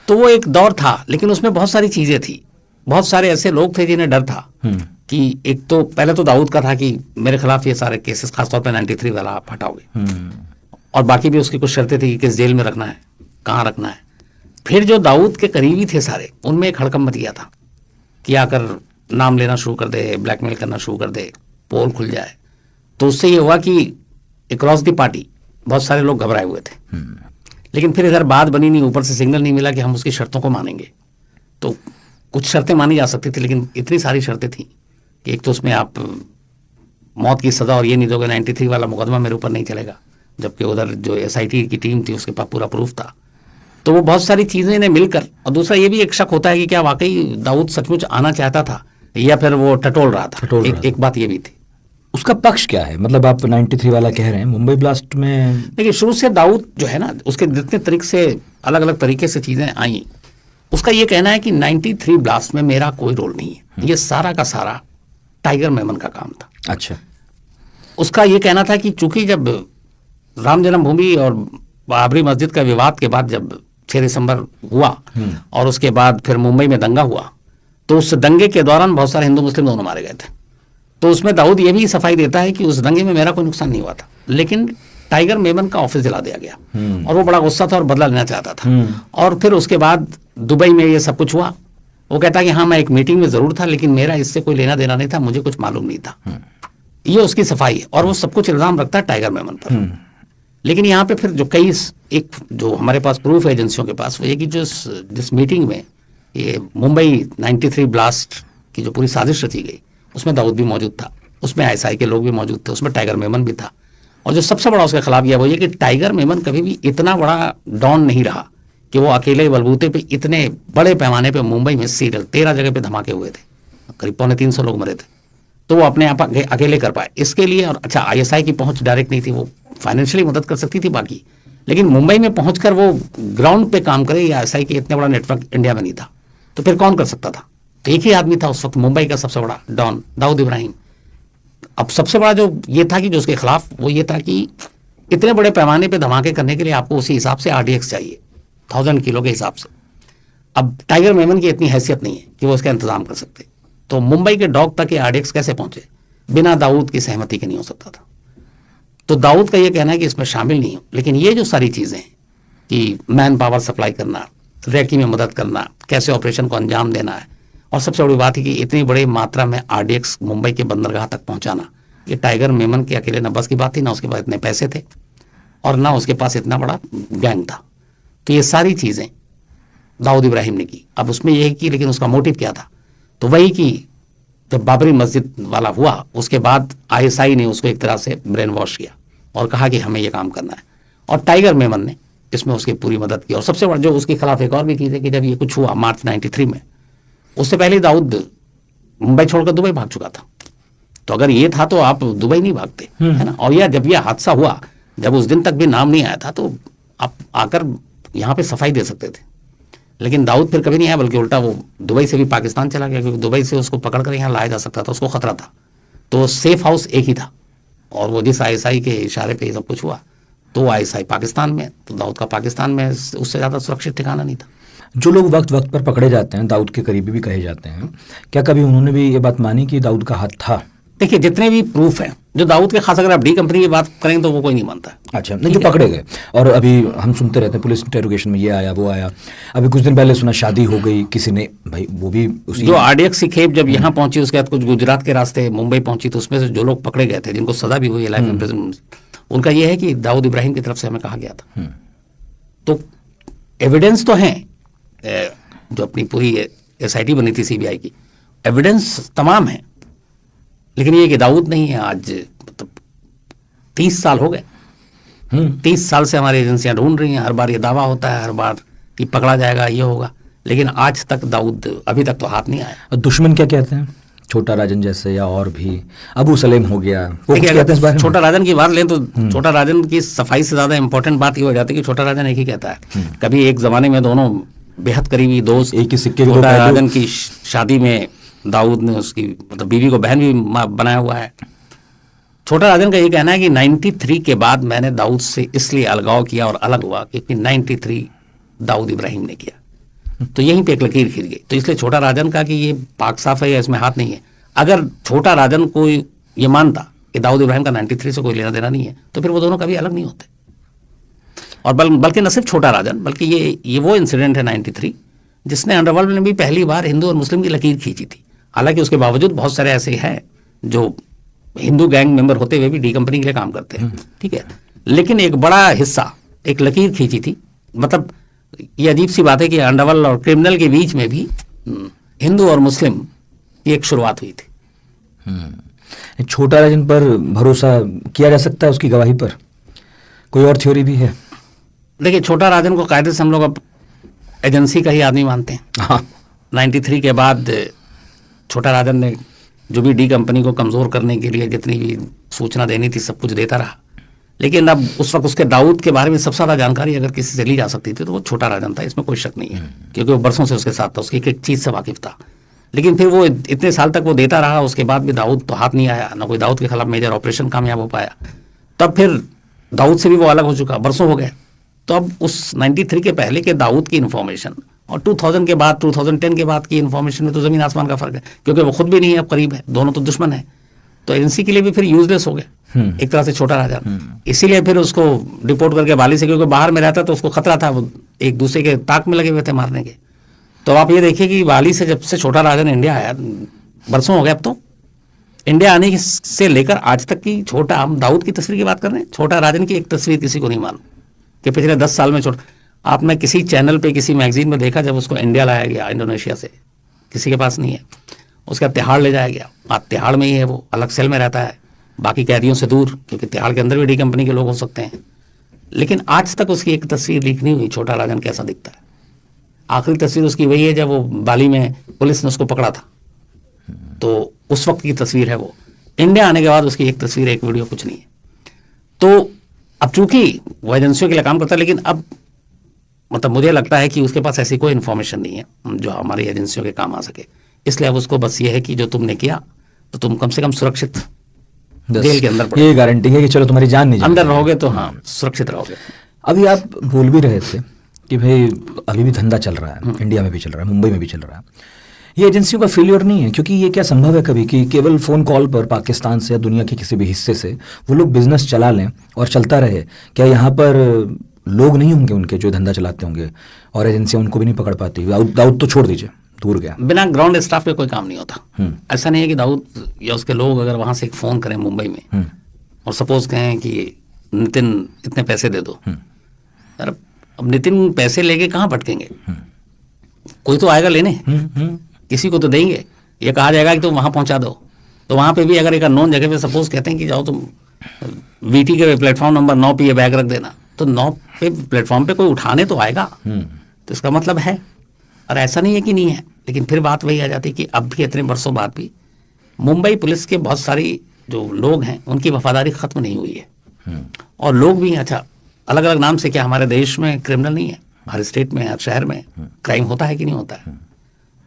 तो वो एक दौर था, लेकिन उसमें बहुत सारी चीजें थी, बहुत सारे ऐसे लोग थे जिन्हें डर था कि एक तो पहले तो दाऊद का था कि मेरे खिलाफ ये सारे केसेस, खासतौर पर 93 वाला आप हटाओगे, और बाकी भी उसकी कुछ शर्तें थी कि किस जेल में रखना है, कहाँ रखना है। फिर जो दाऊद के करीबी थे सारे, उनमें एक हड़कंप मच गया था कि आकर नाम लेना शुरू कर दे, ब्लैकमेल करना शुरू कर दे, पोल खुल जाए। तो उससे ये हुआ कि अक्रॉस दी पार्टी बहुत सारे लोग घबराए हुए थे। लेकिन फिर इधर बात बनी नहीं, ऊपर से सिग्नल नहीं मिला कि हम उसकी शर्तों को मानेंगे। तो कुछ शर्तें मानी जा सकती थी, लेकिन इतनी सारी शर्तें थी कि एक तो उसमें आप मौत की सज़ा और ये नहीं दोगे, 93 वाला मुकदमा मेरे ऊपर नहीं चलेगा, जबकि उधर जो SIT की टीम थी उसके पास पूरा प्रूफ था। तो वो बहुत सारी चीज़ें इन्हें मिलकर, और दूसरा ये भी एक शक होता है कि क्या वाकई दाऊद सचमुच आना चाहता था या फिर वो टटोल रहा था। एक बात ये भी थी। उसका पक्ष क्या है? मतलब आप 93 वाला कह रहे हैं, मुंबई ब्लास्ट में देखिए शुरू से दाऊद जो है ना, उसके जितने तरीके से अलग अलग तरीके से चीज़ें आई, उसका ये कहना है कि 93 ब्लास्ट में मेरा कोई रोल नहीं है, ये सारा का सारा टाइगर मेमन का काम था। अच्छा। उसका ये कहना था कि चूंकि जब राम जन्मभूमि और बाबरी मस्जिद का विवाद के बाद जब 6 दिसंबर हुआ और उसके बाद फिर मुंबई में दंगा हुआ, तो उस दंगे के दौरान बहुत सारे हिंदू मुस्लिम दोनों मारे गए थे। तो उसमें दाऊद ये भी सफाई देता है कि उस दंगे में मेरा कोई नुकसान नहीं हुआ था, लेकिन टाइगर मेमन का ऑफिस जला दिया गया और वो बड़ा गुस्सा था और बदला लेना चाहता था। और फिर उसके बाद दुबई में ये सब कुछ हुआ। वो कहता कि हाँ मैं एक मीटिंग में जरूर था, लेकिन मेरा इससे कोई लेना देना नहीं था, मुझे कुछ मालूम नहीं था। ये उसकी सफाई है और वो सब कुछ इल्जाम रखता है टाइगर मेमन पर। लेकिन यहाँ पे फिर जो कई एक जो हमारे पास प्रूफ है एजेंसियों के पास, वो ये कि जिस मीटिंग में ये मुंबई 93 ब्लास्ट की जो पूरी साजिश रची गई, उसमें दाऊद भी मौजूद था, उसमें ISI के लोग भी मौजूद थे, उसमें टाइगर मेमन भी था। और जो सबसे बड़ा उसके खिलाफ यह वो ये कि टाइगर मेमन कभी भी इतना बड़ा डॉन नहीं रहा कि वो अकेले बलबूते पे इतने बड़े पैमाने पे मुंबई में सीरियल 13 जगह पे धमाके हुए थे, करीब 250 लोग मरे थे, तो वो अपने आप अकेले कर पाए। इसके लिए, और अच्छा ISI की पहुंच डायरेक्ट नहीं थी, वो फाइनेंशियली मदद कर सकती थी बाकी, लेकिन मुंबई में पहुंचकर वो ग्राउंड पे काम करे, या ISI के इतने बड़ा नेटवर्क इंडिया में नहीं था, तो फिर कौन कर सकता था? तो एक ही आदमी था उस वक्त मुंबई का सबसे बड़ा डॉन, दाऊद इब्राहिम। अब सबसे बड़ा जो ये था कि जो उसके खिलाफ वो ये था कि इतने बड़े पैमाने पे धमाके करने के लिए आपको उसी हिसाब से RDX चाहिए, 1000 किलो के हिसाब से। अब टाइगर मेमन की इतनी हैसियत नहीं है कि वो उसका इंतजाम कर सकते। तो मुंबई के डॉक तक ये RDX कैसे पहुंचे? बिना दाऊद की सहमति के नहीं हो सकता था। तो दाऊद का ये कहना है कि इसमें शामिल नहीं हो, लेकिन ये जो सारी चीज़ें कि मैन पावर सप्लाई करना, रैकी में मदद करना, कैसे ऑपरेशन को अंजाम देना है, और सबसे बड़ी बात है कि इतनी बड़ी मात्रा में RDX मुंबई के बंदरगाह तक पहुंचाना, ये टाइगर मेमन के अकेले न बस की बात थी, ना उसके पास इतने पैसे थे और ना उसके पास इतना बड़ा गैंग था। तो ये सारी चीज़ें दाऊद इब्राहिम ने की। अब उसमें यह की, लेकिन उसका मोटिव क्या था? तो वही कि जब बाबरी मस्जिद वाला हुआ उसके बाद ISI ने उसको एक तरह से ब्रेन वॉश किया और कहा कि हमें ये काम करना है, और टाइगर मेमन ने इसमें उसकी पूरी मदद की। और सबसे बड़ा जो उसके खिलाफ एक और भी चीज़ है कि जब ये कुछ हुआ मार्च 93 में, उससे पहले दाऊद मुंबई छोड़कर दुबई भाग चुका था। तो अगर ये था तो आप दुबई नहीं भागते, है ना? और यह जब यह हादसा हुआ, जब उस दिन तक भी नाम नहीं आया था, तो आप आकर यहाँ पे सफाई दे सकते थे। लेकिन दाऊद फिर कभी नहीं आया, बल्कि उल्टा वो दुबई से भी पाकिस्तान चला गया, क्योंकि दुबई से उसको पकड़ कर यहाँ लाया जा सकता था, उसको खतरा था। तो सेफ हाउस एक ही था, और वो जिस ISI के इशारे पे सब कुछ हुआ, तो ISI पाकिस्तान में, तो दाऊद का पाकिस्तान में उससे ज़्यादा सुरक्षित ठिकाना नहीं था। जो लोग वक्त वक्त पर पकड़े जाते हैं, दाऊद के करीबी भी कहे जाते हैं, क्या कभी उन्होंने भी ये बात मानी कि दाऊद का हाथ था? देखिए जितने भी प्रूफ हैं जो दाऊद के, खास अगर आप D कंपनी की बात करेंगे तो वो कोई नहीं मानता। अच्छा, नहीं जो पकड़े गए, और अभी हम सुनते रहते हैं पुलिस इंटेरोगेशन में ये आया वो आया। अभी कुछ दिन पहले सुना शादी हो गई किसी ने, भाई वो भी उसी जो RDX की खेप जब यहाँ पहुंची, उसके बाद कुछ गुजरात के रास्ते मुंबई पहुंची, तो उसमें से जो लोग पकड़े गए थे, जिनको सजा भी हुई है लाइफ इम्प्रिजनमेंट, उनका ये है कि दाऊद इब्राहिम की तरफ से हमें कहा गया था। तो एविडेंस तो है, जो अपनी पूरी SIT बनी थी CBI की, एविडेंस तमाम है, लेकिन ये कि दाऊद नहीं है। आज मतलब 30 साल हो गए, 30 साल से हमारी एजेंसियां ढूंढ रही हैं, हर बार ये दावा होता है, हर बार कि पकड़ा जाएगा, ये होगा, लेकिन आज तक दाऊद अभी तक तो हाथ नहीं आया। दुश्मन क्या कहते हैं? छोटा राजन जैसे, या और भी अबू सलेम हो गया, वो देखिए, कुछ कहते हैं इस बारे में? छोटा राजन की बात लें तो छोटा राजन की सफाई से ज्यादा इंपॉर्टेंट बात ये हो जाती है कि छोटा राजन एक ही कहता है। कभी एक जमाने में दोनों बेहद करीबी दोस्त, एक ही सिक्के के दो छोटा पहलू। राजन की शादी में दाऊद ने उसकी मतलब बीवी को बहन भी बनाया हुआ है। छोटा राजन का ये कहना है कि 93 के बाद मैंने दाऊद से इसलिए अलगाव किया और अलग हुआ क्योंकि 93 दाऊद इब्राहिम ने किया। तो यहीं पे एक लकीर खिंच गई। तो इसलिए छोटा राजन का कि ये पाक साफ है या इसमें हाथ नहीं है, अगर छोटा राजन को ये मानता कि दाऊद इब्राहिम का 93 से कोई लेना देना नहीं है तो फिर वो दोनों कभी अलग नहीं होते। और बल्कि न सिर्फ छोटा राजन, बल्कि ये वो इंसिडेंट है 93 जिसने अंडरवर्ल्ड में भी पहली बार हिंदू और मुस्लिम की लकीर खींची थी। हालांकि उसके बावजूद बहुत सारे ऐसे हैं जो हिंदू गैंग मेंबर होते हुए भी डी कंपनी के लिए काम करते हैं, ठीक है, लेकिन एक बड़ा हिस्सा एक लकीर खींची थी। मतलब ये अजीब सी बात है कि अंडरवर्ल्ड और क्रिमिनल के बीच में भी हिंदू और मुस्लिम की एक शुरुआत हुई थी। छोटा राजन पर भरोसा किया जा सकता है, उसकी गवाही पर? कोई और थ्योरी भी है? देखिए, छोटा राजन को कायदे से हम लोग अब एजेंसी का ही आदमी मानते हैं। हाँ। 93 के बाद छोटा राजन ने जो भी डी कंपनी को कमज़ोर करने के लिए जितनी भी सूचना देनी थी सब कुछ देता रहा। लेकिन अब उस वक्त उसके दाऊद के बारे में सबसे ज़्यादा जानकारी अगर किसी से ली जा सकती थी तो वो छोटा राजन था, इसमें कोई शक नहीं है, क्योंकि वो बरसों से उसके साथ था, उसकी एक चीज़ से वाकिफ था। लेकिन फिर वो इतने साल तक वो देता रहा, उसके बाद भी दाऊद तो हाथ नहीं आया, ना कोई दाऊद के खिलाफ मेजर ऑपरेशन कामयाब हो पाया। तब फिर दाऊद से भी वो अलग हो चुका, बरसों हो गए। तो अब उस 93 के पहले के दाऊद की इन्फॉर्मेशन और 2000 के बाद 2010 के बाद की इन्फॉर्मेशन में तो ज़मीन आसमान का फ़र्क है, क्योंकि वो खुद भी नहीं है, अब करीब है, दोनों तो दुश्मन है। तो एजेंसी के लिए भी फिर यूजलेस हो गए एक तरह से छोटा राजन। इसीलिए फिर उसको रिपोर्ट करके बाली से, क्योंकि बाहर में रहता तो उसको खतरा था, वो एक दूसरे के ताक में लगे हुए थे मारने के। तो आप ये देखिए कि बाली से जब से छोटा राजन इंडिया आया, बरसों हो गए, अब तो इंडिया आने से लेकर आज तक की छोटा, हम दाऊद की तस्वीर की बात कर रहे हैं, छोटा राजन की एक तस्वीर किसी को नहीं मालूम कि पिछले 10 साल में छोटा, आपने किसी चैनल पे किसी मैगजीन में देखा जब उसको इंडिया लाया गया इंडोनेशिया से, किसी के पास नहीं है। उसका तिहाड़ ले जाया गया, आज तिहाड़ में ही है, वो अलग सेल में रहता है, बाकी कैदियों से दूर, क्योंकि तिहाड़ के अंदर भी डी कंपनी के लोग हो सकते हैं। लेकिन आज तक उसकी एक तस्वीर लीक नहीं हुई, छोटा राजन कैसा दिखता है। आखिरी तस्वीर उसकी वही है जब वो बाली में पुलिस ने उसको पकड़ा था, तो उस वक्त की तस्वीर है वो। इंडिया आने के बाद उसकी एक तस्वीर, एक वीडियो, कुछ नहीं है। तो अब चूंकि वो एजेंसियों के लिए काम करता है, लेकिन अब मतलब मुझे लगता है कि उसके पास ऐसी कोई इन्फॉर्मेशन नहीं है जो हमारी एजेंसियों के काम आ सके। इसलिए अब उसको बस ये है कि जो तुमने किया तो तुम कम से कम सुरक्षित जेल के अंदर ये गारंटी है कि चलो तुम्हारी जान नहीं अंदर रहोगे तो हाँ सुरक्षित रहोगे। अभी आप बोल भी रहे थे कि भाई अभी भी धंधा चल रहा है, इंडिया में भी चल रहा है, मुंबई में भी चल रहा है। ये एजेंसियों का फेलियर नहीं है, क्योंकि ये क्या संभव है कभी कि केवल फ़ोन कॉल पर पाकिस्तान से या दुनिया के किसी भी हिस्से से वो लोग बिजनेस चला लें और चलता रहे? क्या यहाँ पर लोग नहीं होंगे उनके जो धंधा चलाते होंगे और एजेंसियाँ उनको भी नहीं पकड़ पाती? दाऊद तो छोड़ दीजिए, दूर गया, बिना ग्राउंड स्टाफ पे कोई काम नहीं होता। ऐसा नहीं है कि दाऊद या उसके लोग अगर वहां से एक फ़ोन करें मुंबई में और सपोज कहें कि नितिन इतने पैसे दे दो, यार अब नितिन पैसे लेके कहाँ भटकेंगे? कोई तो आएगा लेने, किसी को तो देंगे। ये कहा जाएगा कि तुम वहां पहुंचा दो, तो वहां पे भी अगर एक अननोन जगह पे सपोज कहते हैं कि जाओ तुम वीटी के प्लेटफॉर्म नंबर 9 पे ये बैग रख देना, तो 9 पे प्लेटफॉर्म पे कोई उठाने तो आएगा, तो इसका मतलब है। और ऐसा नहीं है कि नहीं है, लेकिन फिर बात वही आ जाती है कि अब भी इतने वर्षों बाद भी मुंबई पुलिस के बहुत सारी जो लोग हैं उनकी वफादारी खत्म नहीं हुई है। और लोग भी अच्छा अलग अलग नाम से, क्या हमारे देश में क्रिमिनल नहीं है? हर स्टेट में, हर शहर में क्राइम होता है कि नहीं होता है?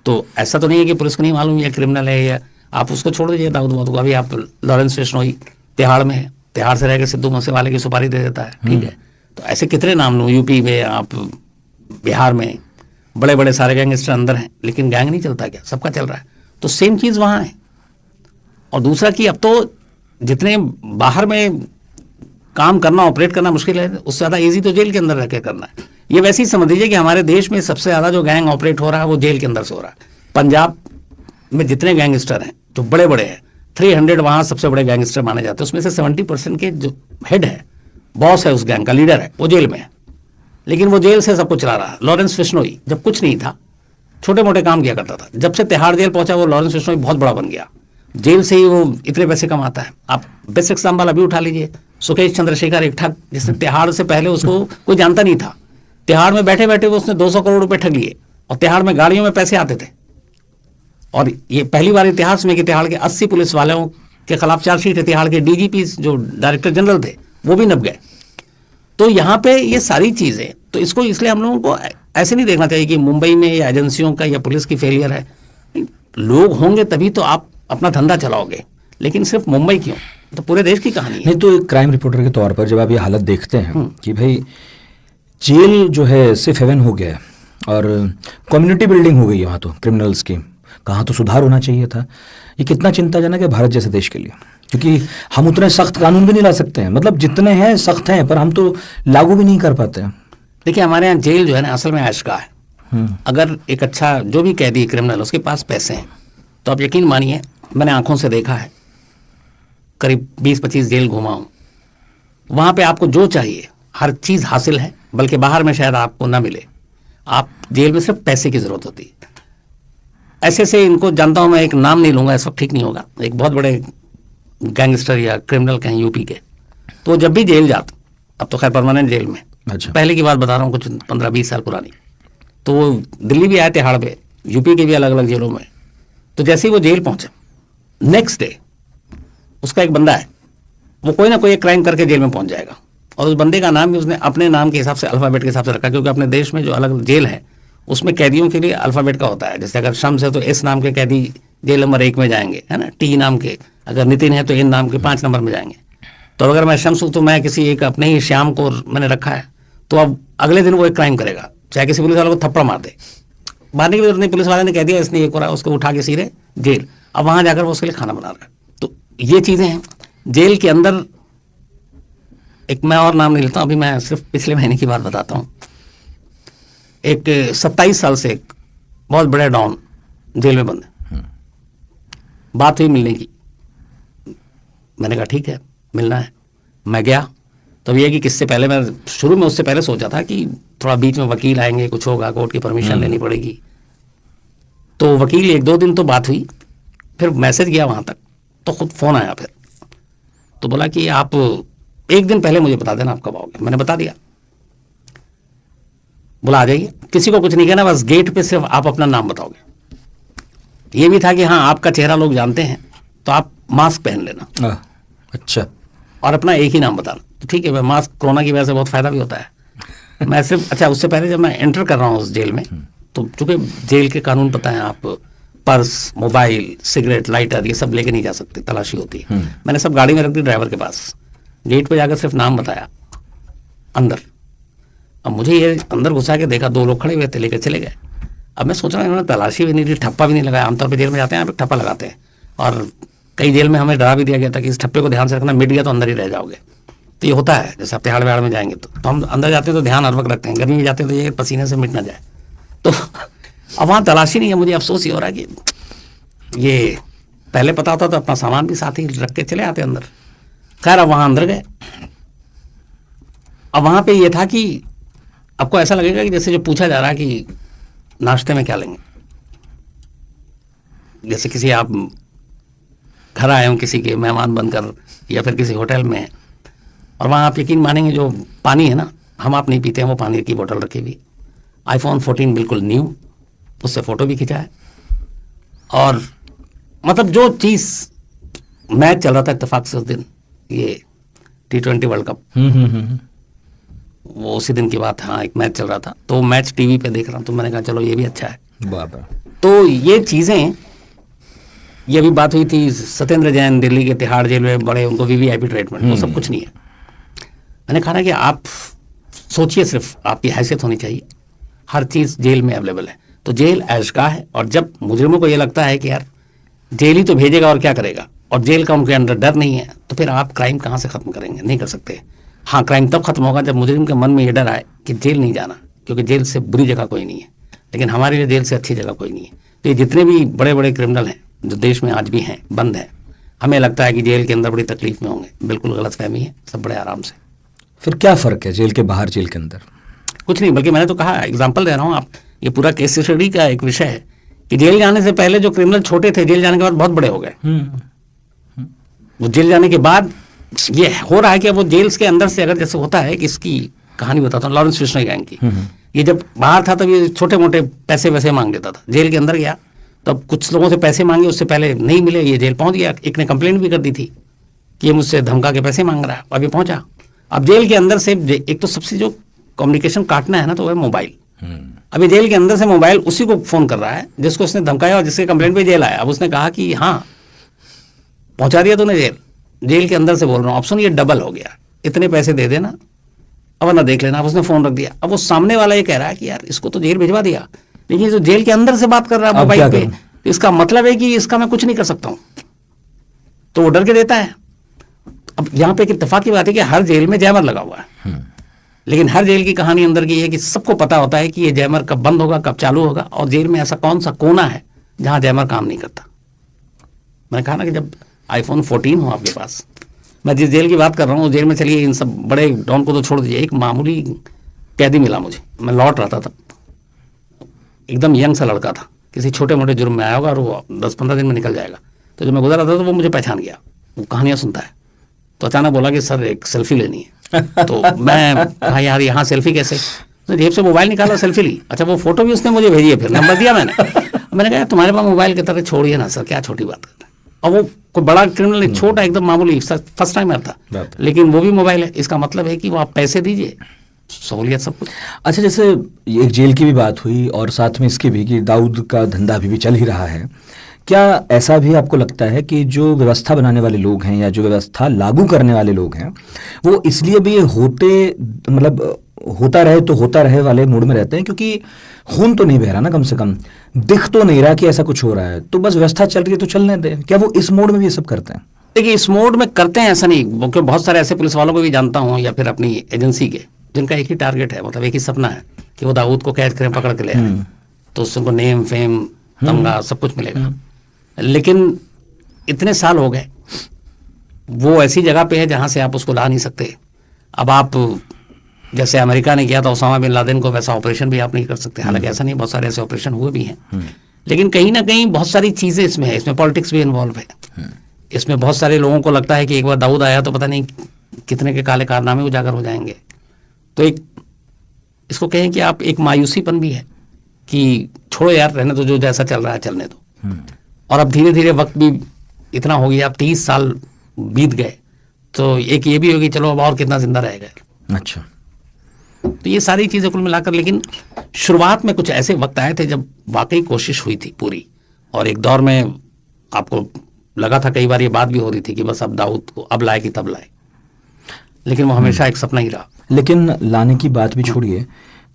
तो ऐसा तो नहीं है कि पुलिस को नहीं मालूम ये क्रिमिनल है, या आप उसको छोड़ दीजिए दाऊद को। अभी आप लॉरेंस बिश्नोई तिहाड़ में है, तिहाड़ से रहकर सिद्धू मूसेवाले की सुपारी दे देता है, ठीक है। तो ऐसे कितने नाम लूँ, यूपी में, आप बिहार में बड़े बड़े सारे गैंगस्टर अंदर हैं, लेकिन गैंग नहीं चलता क्या? सबका चल रहा है। तो सेम चीज़ वहाँ है। और दूसरा कि अब तो जितने बाहर में काम करना, ऑपरेट करना मुश्किल है, उससे ज़्यादा ईजी तो जेल के अंदर रह के करना है। ये वैसे ही समझ लीजिए कि हमारे देश में सबसे ज़्यादा जो गैंग ऑपरेट हो रहा है वो जेल के अंदर से हो रहा है। पंजाब में जितने गैंगस्टर हैं जो बड़े बड़े हैं, 300 वहाँ सबसे बड़े गैंगस्टर माने जाते हैं, उसमें से 70% के जो हेड है, बॉस है, उस गैंग का लीडर है, वो जेल में है। लेकिन वो जेल से सब कुछ चला रहा है। लॉरेंस बिश्नोई जब कुछ नहीं था, छोटे मोटे काम किया करता था, जब से तिहाड़ जेल पहुंचा वो लॉरेंस बिश्नोई बहुत बड़ा बन गया। जेल से ही वो इतने पैसे कमाता है। आप बेस्ट एग्जाम्पल अभी उठा लीजिए, सुकेश चंद्रशेखर, एक ठग, जिसने तिहाड़ से पहले उसको कोई जानता नहीं था, तिहाड़ में बैठे बैठे वो उसने 200 करोड़ रुपए ठग लिए, और तिहाड़ में गाड़ियों में पैसे आते थे। और ये पहली बार इतिहास में कि तिहाड़ के 80 पुलिस वालों के खिलाफ चार्जशीट है। तिहाड़ के डीजीपी जो डायरेक्टर जनरल थे वो भी नप गए। तो यहाँ पे ये सारी चीज़ें, तो इसको इसलिए हम लोगों को ऐसे नहीं देखना चाहिए कि मुंबई में या एजेंसियों का या पुलिस की फेलियर है। लोग होंगे तभी तो आप अपना धंधा चलाओगे, लेकिन सिर्फ मुंबई क्यों, तो पूरे देश की कहानी है। नहीं तो एक क्राइम रिपोर्टर के तौर पर जब आप ये हालत देखते हैं कि भाई जेल जो है सिर्फ हेवन हो गया है और कम्युनिटी बिल्डिंग हो गई है वहाँ, तो क्रिमिनल्स की कहाँ तो सुधार होना चाहिए था, ये कितना चिंताजनक है भारत जैसे देश के लिए। क्योंकि हम उतने सख्त कानून भी नहीं ला सकते हैं, मतलब जितने हैं सख्त हैं, पर हम तो लागू भी नहीं कर पाते हैं। देखिए हमारे यहाँ जेल जो है ना असल में ऐशगाह है। अगर एक अच्छा जो भी कैदी क्रिमिनल उसके पास पैसे हैं तो आप यकीन मानिए, मैंने आंखों से देखा है, करीब 20-25 जेल घुमा हूँ, वहाँ पे आपको जो चाहिए हर चीज़ हासिल है, बल्कि बाहर में शायद आपको ना मिले। आप जेल में सिर्फ पैसे की ज़रूरत होती है। ऐसे से इनको जानता हूँ मैं, एक नाम नहीं लूँगा इस वक्त, ठीक नहीं होगा, एक बहुत बड़े गैंगस्टर या क्रिमिनल कहें यूपी के, तो जब भी जेल जाते, अब तो खैर परमानेंट जेल में, अच्छा। पहले की बात बता रहा हूँ, कुछ 15-20 साल पुरानी, तो वो दिल्ली भी आए तिहाड़ पे, यूपी के भी अलग अलग जेलों में। तो जैसे ही वो जेल पहुंचे, नेक्स्ट डे उसका एक बंदा है, वो कोई ना कोई एक क्राइम करके जेल में पहुंच जाएगा, और उस बंदे का नाम भी उसने अपने नाम के हिसाब से अल्फ़ाबेट के हिसाब से रखा, क्योंकि अपने देश में जो अलग जेल है उसमें कैदियों के लिए अल्फ़ाबेट का होता है। जैसे अगर शम्स है तो एस नाम के कैदी जेल नंबर 1 में जाएंगे, है ना, टी नाम के, अगर नितिन है तो एन नाम के 5 नंबर में जाएंगे। तो अगर मैं शम्स हूँ तो मैं किसी एक अपने ही श्याम को मैंने रखा है, तो अब अगले दिन वो एक क्राइम करेगा, चाहे किसी पुलिस वाले को थप्पड़ मार दे, मारने की जरूरत नहीं, पुलिस वाले ने कह दिया इसने ये करा, उसको उठा के सीधे जेल, अब वहाँ जाकर वो उसके लिए खाना बना रहा है। तो ये चीज़ें हैं जेल के अंदर। एक मैं और नाम नहीं लेता हूँ, अभी मैं सिर्फ पिछले महीने की बात बताता हूँ। एक 27 साल से एक बहुत बड़े डॉन जेल में बंद है, बात हुई मिलने की, मैंने कहा ठीक है मिलना है, मैं गया। तो ये कि किससे पहले मैं शुरू में उससे पहले सोचा था कि थोड़ा बीच में वकील आएंगे, कुछ होगा, कोर्ट की परमिशन लेनी पड़ेगी। तो वकील 1-2 दिन तो बात हुई, फिर मैसेज गया वहाँ तक, तो खुद फ़ोन आया फिर, तो बोला कि आप 1 दिन पहले मुझे बता देना आप कब आओगे। मैंने बता दिया, बोला आ जाइए, किसी को कुछ नहीं कहना, बस गेट पे सिर्फ आप अपना नाम बताओगे। ये भी था कि हाँ आपका चेहरा लोग जानते हैं तो आप मास्क पहन लेना, अच्छा, और अपना एक ही नाम बताना। तो ठीक है, मास्क कोरोना की वजह से बहुत फ़ायदा भी होता है। मैं सिर्फ अच्छा उससे पहले जब मैं एंटर कर रहा हूँ उस जेल में, तो चूँकि जेल के कानून पता है, आप पर्स, मोबाइल, सिगरेट, लाइटर ये सब लेके नहीं जा सकते, तलाशी होती है। मैंने सब गाड़ी में रख दी ड्राइवर के पास, गेट पे जाकर सिर्फ नाम बताया अंदर। अब मुझे ये अंदर घुसा के देखा 2 लोग खड़े हुए थे, लेकर चले गए। अब मैं सोच रहा हूँ इन्होंने तलाशी भी नहीं दी, ठप्पा भी नहीं लगाया। आमतौर पर जेल में जाते हैं आप ठप्पा लगाते हैं, और कई जेल में हमें डरा भी दिया गया था कि इस ठप्पे को ध्यान से रखना, मिट गया तो अंदर ही रह जाओगे। तो ये होता है, जैसे आप तिहाड़ बिहाड़ में जाएंगे तो हम अंदर जाते हैं तो ध्यान हर वक्त रखते हैं, गर्मी में जाते हैं तो ये पसीने से मिट ना जाए। तो अब वहाँ तलाशी नहीं है, मुझे अफसोस ही हो रहा है कि ये पहले पता होता तो अपना सामान भी साथ ही रख के चले आते अंदर। खैर अब वहाँ अंदर गए। अब वहाँ पे ये था कि आपको ऐसा लगेगा कि जैसे जो पूछा जा रहा है कि नाश्ते में क्या लेंगे, जैसे किसी आप घर आए हो किसी के मेहमान बनकर, या फिर किसी होटल में, और वहाँ आप यकीन मानेंगे जो पानी है ना, हम आप नहीं पीते हैं, वो पानी की बोतल रखी हुई, iPhone 14 बिल्कुल न्यू, उससे फ़ोटो भी खिंचा है, और मतलब जो चीज़, मैच चल रहा था इत्तेफाक से उस दिन, ये T20 वर्ल्ड कप, वो उसी दिन की बात है। हाँ एक मैच चल रहा था, तो मैच टीवी पे देख रहा हूँ, तो मैंने कहा चलो ये भी अच्छा है। बाबा, तो ये चीज़ें, ये अभी बात हुई थी सत्येंद्र जैन दिल्ली के तिहाड़ जेल में बड़े, उनको VVIP ट्रीटमेंट, वो सब कुछ नहीं है। मैंने कहा ना कि आप सोचिए, सिर्फ आपकी हैसियत होनी चाहिए, हर चीज़ जेल में अवेलेबल है। तो जेल ऐशगाह है, और जब मुजरिमों को ये लगता है कि यार जेल ही तो भेजेगा और क्या करेगा, और जेल का उनके अंदर डर नहीं है, तो फिर आप क्राइम कहाँ से ख़त्म करेंगे, नहीं कर सकते। हाँ क्राइम तब खत्म होगा जब मुजरिम के मन में ये डर आए कि जेल नहीं जाना, क्योंकि जेल से बुरी जगह कोई नहीं है, लेकिन हमारे लिए जेल से अच्छी जगह कोई नहीं है। तो ये जितने भी बड़े बड़े क्रिमिनल हैं जो देश में आज भी हैं, बंद हैं, हमें लगता है कि जेल के अंदर बड़ी तकलीफ में होंगे, बिल्कुल गलतफहमी है, सब बड़े आराम से। फिर क्या फ़र्क है जेल के बाहर, जेल के अंदर? कुछ नहीं, बल्कि मैंने तो कहा, एग्जाम्पल दे रहा हूँ, आप ये पूरा केस स्टडी का एक विषय है कि जेल जाने से पहले जो क्रिमिनल छोटे थे, जेल जाने के बाद बहुत बड़े हो गए। वो जेल जाने के बाद ये हो रहा है कि वो जेल्स के अंदर से, अगर जैसे होता है कि इसकी कहानी बताता हूँ, लॉरेंस फिश्नर गैंग की, ये जब बाहर था तब ये छोटे मोटे पैसे वैसे मांग देता था, जेल के अंदर गया तब कुछ लोगों से पैसे मांगे, उससे पहले नहीं मिले, ये जेल पहुंच गया। एक ने कंप्लेंट भी कर दी थी कि ये मुझसे धमका के पैसे मांग रहा है, अभी पहुंचा। अब जेल के अंदर से एक तो सबसे जो कम्युनिकेशन काटना है ना, तो वह मोबाइल। अभी जेल के अंदर से मोबाइल उसी को फोन कर रहा है जिसको उसने धमकाया और जिसके कंप्लेंट पे जेल आया। अब उसने कहा कि हाँ पहुंचा दिया तूने जेल, जेल के अंदर से बोल रहा हूँ, ऑप्शन ये डबल हो गया, इतने पैसे दे देना अब वरना देख लेना। अब उसने फोन रख दिया। अब वो सामने वाला ये कह रहा है कि यार इसको तो जेल भिजवा दिया, लेकिन जो जेल के अंदर से बात कर रहा है मोबाइल पे, इसका मतलब है कि इसका मैं कुछ नहीं कर सकता हूं, तो वो डर के देता है। अब यहाँ पे एक इत्तेफाक की बात है कि हर जेल में जैमर लगा हुआ है, लेकिन हर जेल की कहानी अंदर की है कि सबको पता होता है कि ये जैमर कब बंद होगा, कब चालू होगा, और जेल में ऐसा कौन सा कोना है जहां जैमर काम नहीं करता। मैंने कहा ना कि जब iPhone 14 हो आपके पास, मैं जिस जेल की बात कर रहा हूँ, जेल में चलिए इन सब बड़े डॉन को तो छोड़ दीजिए, एक मामूली कैदी मिला मुझे, मैं लौट रहा था तब, एकदम यंग सा लड़का था, किसी छोटे मोटे जुर्म में आया होगा और वो 10-15 दिन में निकल जाएगा। तो जब मैं गुजर रहा था तो वो मुझे पहचान गया, वो कहानियां सुनता है, तो अचानक बोला कि सर एक सेल्फी लेनी है। तो मैं कहा यार यहाँ सेल्फी कैसे, तो जेब से मोबाइल निकाला, सेल्फी ली। अच्छा वो फोटो भी उसने मुझे भेजी है, फिर नंबर दिया मैंने कहा तुम्हारे पास मोबाइल की तरह छोड़िए ना सर, क्या छोटी बात है। और वो कोई बड़ा क्रिमिनल नहीं, छोटा एकदम मामूली फर्स्ट टाइम था, लेकिन वो भी मोबाइल है, इसका मतलब है कि वो आप पैसे दीजिए, सहूलियत सब कुछ। अच्छा, जैसे एक जेल की भी बात हुई और साथ में इसकी भी कि दाऊद का धंधा अभी भी चल ही रहा है, क्या ऐसा भी आपको लगता है कि जो व्यवस्था बनाने वाले लोग हैं या जो व्यवस्था लागू करने वाले लोग हैं वो इसलिए भी होता रहे वाले मूड में रहते हैं क्योंकि खून तो नहीं बह रहा ना, कम से कम दिख तो नहीं रहा कि ऐसा कुछ हो रहा है, तो बस व्यवस्था चल रही है तो चलने दें? क्या वो इस मोड में भी ये सब करते हैं? देखिए इस मोड में करते हैं ऐसा नहीं, क्योंकि बहुत सारे ऐसे पुलिस वालों को भी जानता हूँ या फिर अपनी एजेंसी के, जिनका एक ही टारगेट है, मतलब एक ही सपना है कि वो दाऊद को कैद करें, पकड़ के ले आए, तो उससे उनको नेम फेम तमगा सब कुछ मिलेगा। लेकिन इतने साल हो गए, वो ऐसी जगह पे है जहां से आप उसको ला नहीं सकते। अब आप जैसे अमेरिका ने किया था ओसामा बिन लादेन को, वैसा ऑपरेशन भी आप नहीं कर सकते। हालांकि ऐसा नहीं, बहुत सारे ऐसे ऑपरेशन हुए भी हैं, लेकिन कहीं ना कहीं बहुत सारी चीजें इसमें है, इसमें पॉलिटिक्स भी इन्वॉल्व है। इसमें बहुत सारे लोगों को लगता है कि एक बार दाऊद आया तो पता नहीं कितने के काले कारनामे उजागर हो जाएंगे। तो एक इसको कहें कि आप एक मायूसीपन भी है कि छोड़ो यार, रहने तो, जो जैसा चल रहा है चलने दो। और अब धीरे धीरे वक्त भी इतना हो गया, अब 30 साल बीत गए, तो एक ये भी होगी चलो अब और कितना जिंदा रहेगा। अच्छा, तो ये सारी चीजें कुल मिलाकर, लेकिन शुरुआत में कुछ ऐसे वक्त आए थे जब वाकई कोशिश हुई थी पूरी, और एक दौर में आपको लगा था, कई बार ये बात भी हो रही थी कि बस अब दाऊद को अब लाए कि तब लाए, लेकिन वो हमेशा एक सपना ही रहा। लेकिन लाने की बात भी छोड़िए,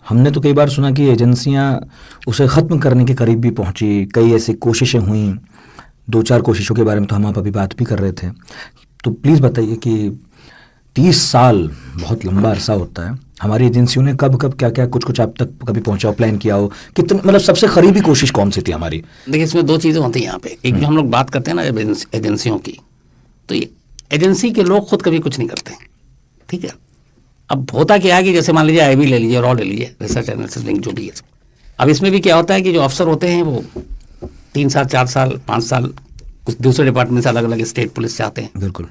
हमने तो कई बार सुना कि एजेंसियां उसे ख़त्म करने के करीब भी पहुंची, कई ऐसी कोशिशें हुई, 2-4 कोशिशों के बारे में तो हम आप अभी बात भी कर रहे थे। तो प्लीज़ बताइए कि 30 साल बहुत लंबा अरसा होता है, हमारी एजेंसियों ने कब क्या क्या कुछ आप तक कभी पहुंचा हो, प्लान किया हो, कितने, मतलब सबसे करीबी कोशिश कौन सी थी हमारी? देखिए इसमें 2 चीज़ें होती हैं यहाँ पे। एक जो हम लोग बात करते हैं ना जब एजेंसियों की, तो ये एजेंसी के लोग खुद कभी कुछ नहीं करते, ठीक है। अब होता क्या है कि जैसे मान लीजिए IB ले लीजिए, रॉ ले लीजिए, रिसर्च एनालिसिस लिंक जो भी है। अब इसमें भी क्या होता है कि जो अफसर होते हैं वो 3 साल 4 साल 5 साल कुछ दूसरे डिपार्टमेंट से अलग अलग स्टेट पुलिस से आते हैं। बिल्कुल।